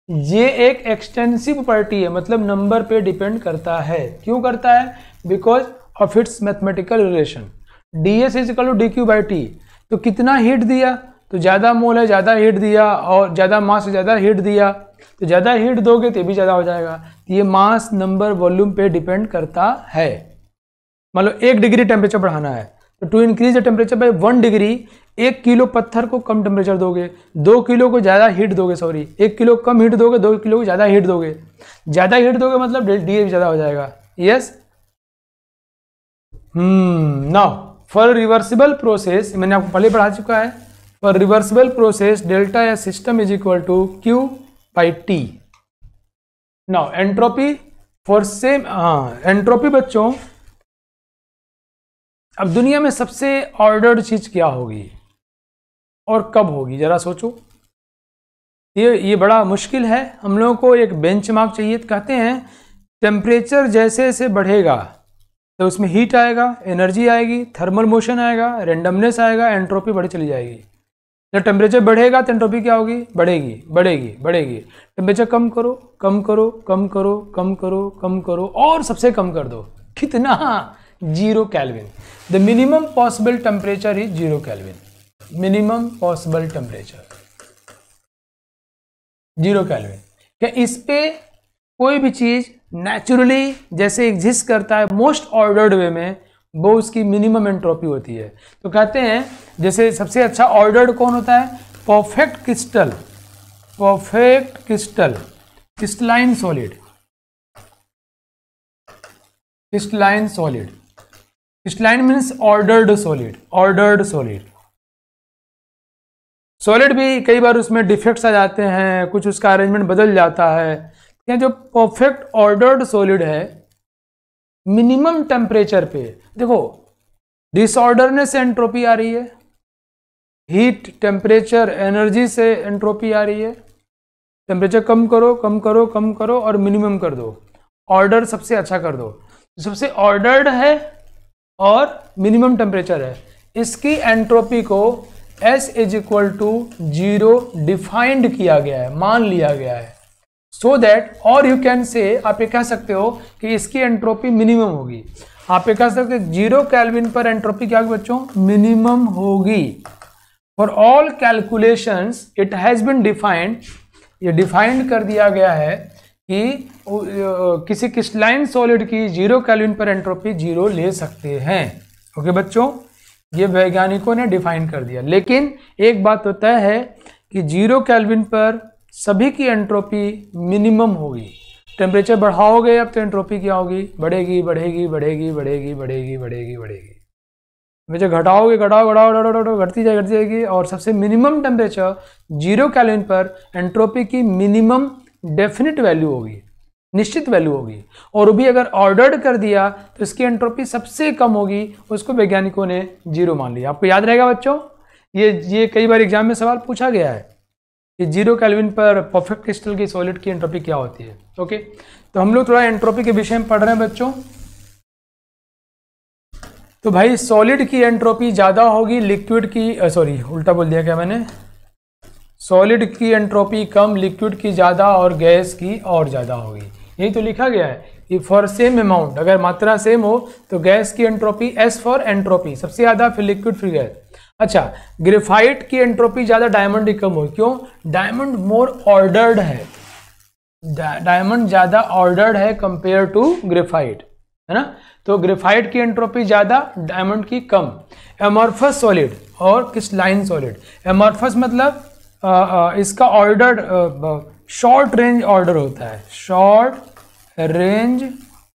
ये एक एक्सटेंसिव प्रॉपर्टी है, मतलब नंबर पे डिपेंड करता है। क्यों करता है? Because of its mathematical relation. ds is equal to dq by t। तो कितना हीट दिया तो ज़्यादा मोल है, ज़्यादा हीट दिया, और ज़्यादा मास है, ज़्यादा हीट दिया, तो ज़्यादा हीट दोगे तो भी ज़्यादा हो जाएगा। तो ये मास नंबर वॉल्यूम पे डिपेंड करता है। मतलब 1 डिग्री टेम्परेचर बढ़ाना है तो to increase the temperature by 1 degree, 1 kilo पत्थर को कम टेम्परेचर दोगे, 2 किलो को ज़्यादा हीट दोगे, 1 किलो कम हीट दोगे, 2 किलो को ज़्यादा हीट दोगे। ज़्यादा हीट दोगे मतलब डी ज़्यादा हो जाएगा। Yes, now for reversible process, मैंने आपको पहले पढ़ा चुका है, फॉर रिवर्सिबल प्रोसेस डेल्टा या system is equal to Q by T। Now entropy for same, entropy बच्चों, अब दुनिया में सबसे ऑर्डर्ड चीज क्या होगी और कब होगी? जरा सोचो। ये बड़ा मुश्किल है, हम लोगों को एक बेंचमार्क चाहिए। कहते हैं टेम्परेचर जैसे जैसे बढ़ेगा, तो उसमें हीट आएगा, एनर्जी आएगी, थर्मल मोशन आएगा, रेंडमनेस आएगा, एंट्रोपी बढ़ी चली जाएगी। जब टेम्परेचर बढ़ेगा तो एंट्रोपी क्या होगी? बढ़ेगी बढ़ेगी बढ़ेगी। टेम्परेचर कम करो कम करो कम करो कम करो कम करो और सबसे कम कर दो। कितना? 0 kelvin. The minimum possible temperature is 0 kelvin. Minimum possible temperature 0 kelvin. क्या इस पे कोई भी चीज नेचुरली जैसे एग्जिस्ट करता है मोस्ट ऑर्डर्ड वे में, वो उसकी मिनिमम एंट्रोपी होती है। तो कहते हैं जैसे सबसे अच्छा ऑर्डर्ड कौन होता है? Perfect crystal, perfect crystal, crystalline solid, crystalline solid. Crystalline means ordered solid, ordered solid. Solid भी कई बार उसमें डिफेक्ट्स आ जाते हैं, कुछ उसका अरेंजमेंट बदल जाता है। जो परफेक्ट ऑर्डर्ड सॉलिड है मिनिमम टेम्परेचर पे, देखो डिसऑर्डरनेस से एंट्रोपी आ रही है, हीट, टेम्परेचर, एनर्जी से एंट्रोपी आ रही है। टेम्परेचर कम करो कम करो कम करो और मिनिमम कर दो, ऑर्डर सबसे अच्छा कर दो। सबसे ऑर्डर्ड है और मिनिमम टेम्परेचर है, इसकी एंट्रोपी को S = 0 डिफाइंड किया गया है, मान लिया गया है। सो दैट, और यू कैन से, आप ये कह सकते हो कि इसकी एंट्रोपी मिनिमम होगी। आप ये कह सकते हो 0 केल्विन पर एंट्रोपी क्या होगी बच्चों? मिनिमम होगी। For all calculations it has been defined, ये डिफाइंड कर दिया गया है कि किसी क्रिस्टलाइन सॉलिड की 0 केल्विन पर एंट्रोपी 0 ले सकते हैं। ओके बच्चों, ये वैज्ञानिकों ने डिफाइन कर दिया। लेकिन एक बात तो तय है कि 0 केल्विन पर सभी की एंट्रोपी मिनिमम होगी। टेम्परेचर बढ़ाओगे अब तो एंट्रोपी क्या होगी? बढ़ेगी बढ़ेगी बढ़ेगी बढ़ेगी बढ़ेगी बढ़ेगी बढ़ेगी। टेम्परेचर घटाओगे, घटाओ घटाओ घटाओ घटती जाएगी। और सबसे मिनिमम टेम्परेचर 0 केल्विन पर एंट्रोपी की मिनिमम डेफिनेट वैल्यू होगी, निश्चित वैल्यू होगी। और भी अगर ऑर्डर्ड कर दिया तो इसकी एंट्रोपी सबसे कम होगी, उसको वैज्ञानिकों ने 0 मान लिया। आपको याद रहेगा बच्चों, ये कई बार एग्जाम में सवाल पूछा गया है कि 0 केल्विन पर परफेक्ट क्रिस्टल की सॉलिड की एंट्रोपी क्या होती है। ओके, तो हम लोग थोड़ा एंट्रोपी के विषय में पढ़ रहे हैं बच्चों। तो भाई सॉलिड की एंट्रोपी ज्यादा होगी लिक्विड की, सॉरी उल्टा बोल दिया क्या मैंने, सॉलिड की एंट्रोपी कम, लिक्विड की ज्यादा और गैस की और ज्यादा होगी। यही तो लिखा गया है कि फॉर सेम अमाउंट, अगर मात्रा सेम हो तो गैस की एंट्रोपी S फॉर एंट्रोपी सबसे ज्यादा, फिर लिक्विड, फिर गैस। अच्छा, ग्रेफाइट की एंट्रोपी ज्यादा, डायमंड की कम हो। क्यों? डायमंड मोर ऑर्डर्ड है, डायमंड ज्यादा ऑर्डर्ड है कंपेयर टू ग्रेफाइट, है ना। तो ग्रेफाइट की एंट्रोपी ज्यादा, डायमंड की कम। एमॉर्फस सॉलिड और क्रिस्टलाइन सॉलिड, एमॉर्फस मतलब इसका ऑर्डर शॉर्ट रेंज ऑर्डर होता है, शॉर्ट रेंज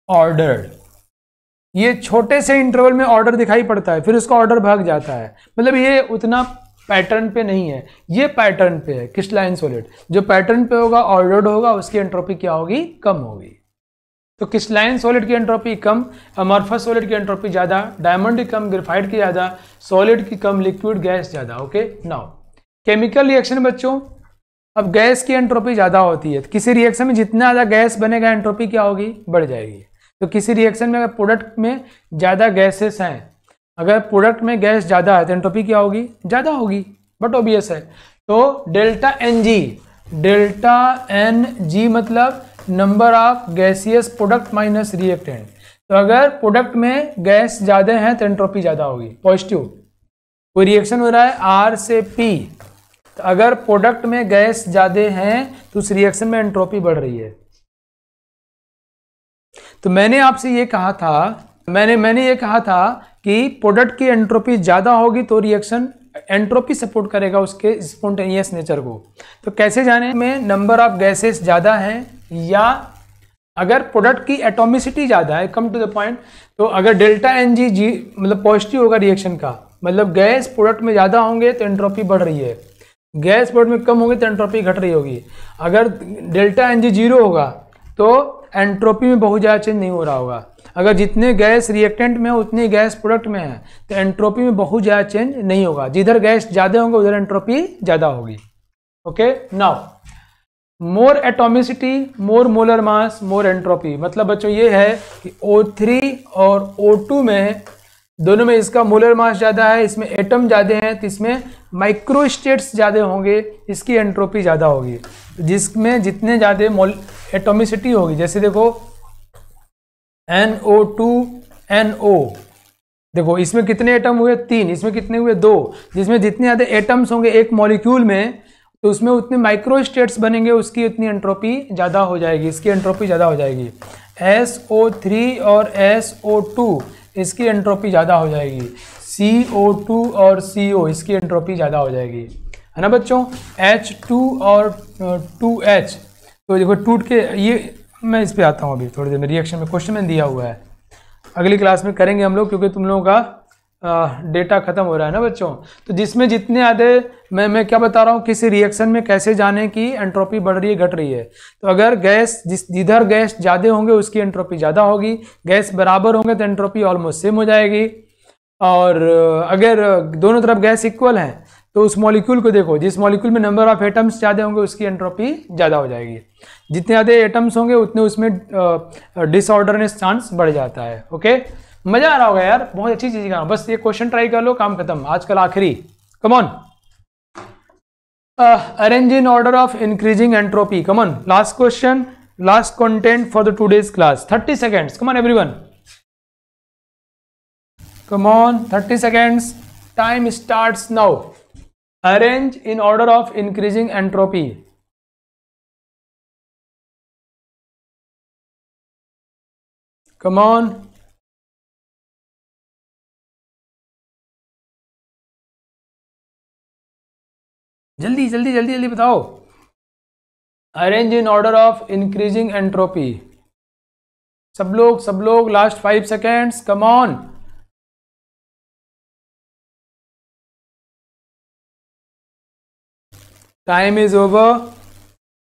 ऑर्डर्ड। ये छोटे से इंटरवल में ऑर्डर दिखाई पड़ता है, फिर उसका ऑर्डर भाग जाता है, मतलब ये उतना पैटर्न पे नहीं है, ये पैटर्न पे है क्रिस्टलाइन सॉलिड। जो पैटर्न पे होगा, ऑर्डर्ड होगा, उसकी एंट्रोपी क्या होगी? कम होगी। तो क्रिस्टलाइन सॉलिड की एंट्रोपी कम, अमॉर्फस सॉलिड की एंट्रोपी ज्यादा, डायमंड की कम, ग्रेफाइट की ज्यादा, सॉलिड की कम, लिक्विड गैस ज्यादा। ओके, नाउ केमिकल रिएक्शन बच्चों, अब गैस की एंट्रोपी ज्यादा होती है। किसी रिएक्शन में जितना ज्यादा गैस बनेगा एंट्रोपी क्या होगी? बढ़ जाएगी। तो किसी रिएक्शन में अगर प्रोडक्ट में ज्यादा गैसेस हैं, अगर प्रोडक्ट में गैस ज्यादा है तो एंट्रोपी क्या होगी? ज्यादा होगी, बट ऑब्वियस है। तो डेल्टा एन जी मतलब number of gaseous product minus reactant. तो अगर प्रोडक्ट में गैस ज्यादा है तो एंट्रोपी ज्यादा होगी, पॉजिटिव। कोई रिएक्शन हो रहा है R से P, तो अगर प्रोडक्ट में गैस ज्यादा हैं तो उस रिएक्शन में एंट्रोपी बढ़ रही है। तो मैंने आपसे ये कहा था, मैंने ये कहा था कि प्रोडक्ट की एंट्रोपी ज्यादा होगी तो रिएक्शन एंट्रोपी सपोर्ट करेगा उसके स्पॉन्टेनियस नेचर को। तो कैसे जाने में नंबर ऑफ गैसेस ज्यादा हैं, या अगर प्रोडक्ट की एटॉमिसिटी ज्यादा है, कम टू द पॉइंट। तो अगर डेल्टा एन जी मतलब पॉजिटिव होगा रिएक्शन का, मतलब गैस प्रोडक्ट में ज्यादा होंगे तो एंट्रोपी बढ़ रही है, गैस प्रोडक्ट में कम होगी तो एंट्रोपी घट रही होगी। अगर डेल्टा एन जी 0 होगा तो एंट्रोपी में बहुत ज़्यादा चेंज नहीं हो रहा होगा। अगर जितने गैस रिएक्टेंट में है उतनी गैस प्रोडक्ट में है तो एंट्रोपी में बहुत ज़्यादा चेंज नहीं होगा। जिधर गैस ज़्यादा होंगे उधर एंट्रोपी ज़्यादा होगी। ओके, नाउ मोर एटॉमिसिटी, मोर मोलर मास, मोर एंट्रोपी। मतलब बच्चों ये है कि O3 और O2 में दोनों में इसका मोलर मास ज़्यादा है, इसमें एटम ज़्यादा हैं, तो इसमें माइक्रो स्टेट्स ज़्यादा होंगे, इसकी एंट्रोपी ज़्यादा होगी। जिसमें जितने ज़्यादा एटॉमिसिटी होगी, जैसे देखो NO2NO, देखो इसमें कितने एटम हुए 3, इसमें कितने हुए 2। जिसमें जितने ज़्यादा एटम्स होंगे एक मॉलिक्यूल में तो उसमें उतने माइक्रो स्टेट्स बनेंगे, उसकी उतनी एंट्रोपी ज़्यादा हो जाएगी, इसकी एंट्रोपी ज़्यादा हो जाएगी। SO3 और SO2 इसकी एंट्रोपी ज़्यादा हो जाएगी। CO2 और CO इसकी एंट्रोपी ज़्यादा हो जाएगी, है ना बच्चों। H2 और 2H, तो देखो टूट के ये, मैं इस पे आता हूँ अभी थोड़ी देर में, रिएक्शन में क्वेश्चन में दिया हुआ है, अगली क्लास में करेंगे हम लोग, क्योंकि तुम लोगों का डेटा खत्म हो रहा है ना बच्चों। तो जिसमें जितने आधे मैं क्या बता रहा हूँ, किसी रिएक्शन में कैसे जाने की एंट्रोपी बढ़ रही है घट रही है। तो अगर गैस जिधर गैस ज़्यादा होंगे उसकी एंट्रोपी ज़्यादा होगी, गैस बराबर होंगे तो एंट्रोपी ऑलमोस्ट सेम हो जाएगी। और अगर दोनों तरफ गैस इक्वल हैं तो उस मॉलिक्यूल को देखो, जिस मॉलिक्यूल में नंबर ऑफ एटम्स ज़्यादा होंगे उसकी एंट्रोपी ज़्यादा हो जाएगी। जितने ज़्यादा एटम्स होंगे उतने उसमें डिसऑर्डरनेस चांस बढ़ जाता है। ओके, मजा आ रहा होगा यार, बहुत अच्छी चीज का। बस ये क्वेश्चन ट्राई कर लो, काम खत्म, आजकल आखिरी। Come on, arrange in order of increasing entropy. Come on, last question, last content for the today's class. 30 seconds, come on everyone, come on, 30 seconds, time starts now. Arrange in order of increasing entropy. Come on, जल्दी जल्दी जल्दी जल्दी बताओ। Arrange in order of increasing entropy. सब लोग last 5 seconds, come on. Time is over.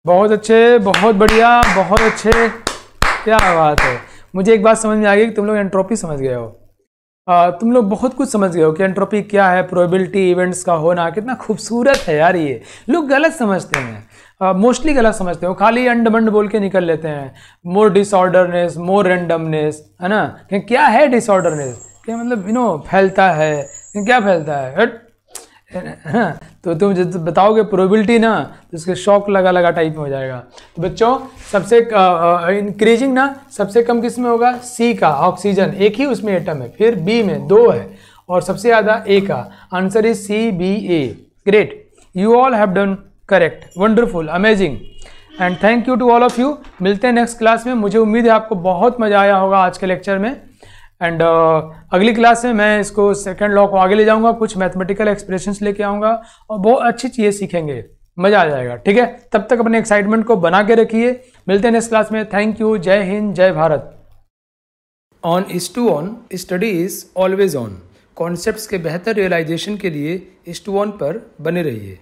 बहुत अच्छे, बहुत बढ़िया, बहुत अच्छे, क्या बात है। मुझे एक बात समझ में आ गई कि तुम लोग एंट्रोपी समझ गए हो। तुम लोग बहुत कुछ समझ गए हो कि एंट्रोपी क्या है, प्रोबेबिलिटी इवेंट्स का होना। कितना खूबसूरत है यार ये। लोग गलत समझते हैं, मोस्टली गलत समझते हो, खाली अंड बंड बोल के निकल लेते हैं। मोर डिसऑर्डरनेस, मोर रैंडमनेस, है ना। कि क्या है डिसऑर्डरनेस, क्या मतलब फैलता है, क्या फैलता है, तो तुम जब बताओगे प्रोबेबिलिटी ना तो उसके शौक लगा टाइप में हो जाएगा। तो बच्चों सबसे इंक्रीजिंग ना सबसे कम किस में होगा, सी का, ऑक्सीजन, एक ही उसमें एटम है, फिर बी में 2 है, और सबसे ज़्यादा ए का। Answer is CBA। Great, you all have done correct, wonderful, amazing, and thank you to all of you. मिलते हैं नेक्स्ट क्लास में। मुझे उम्मीद है आपको बहुत मजा आया होगा आज के लेक्चर में। एंड अगली क्लास में मैं इसको सेकंड लॉ को आगे ले जाऊंगा, कुछ मैथमेटिकल एक्सप्रेशंस लेके आऊंगा और बहुत अच्छी चीज़ें सीखेंगे, मज़ा आ जाएगा। ठीक है, तब तक अपने एक्साइटमेंट को बना के रखिए। मिलते हैं नेक्स्ट क्लास में। थैंक यू, जय हिंद, जय Bharat. On is to on, study is always on. Concepts के बेहतर रियलाइजेशन के लिए इज टू ऑन पर बने रहिए।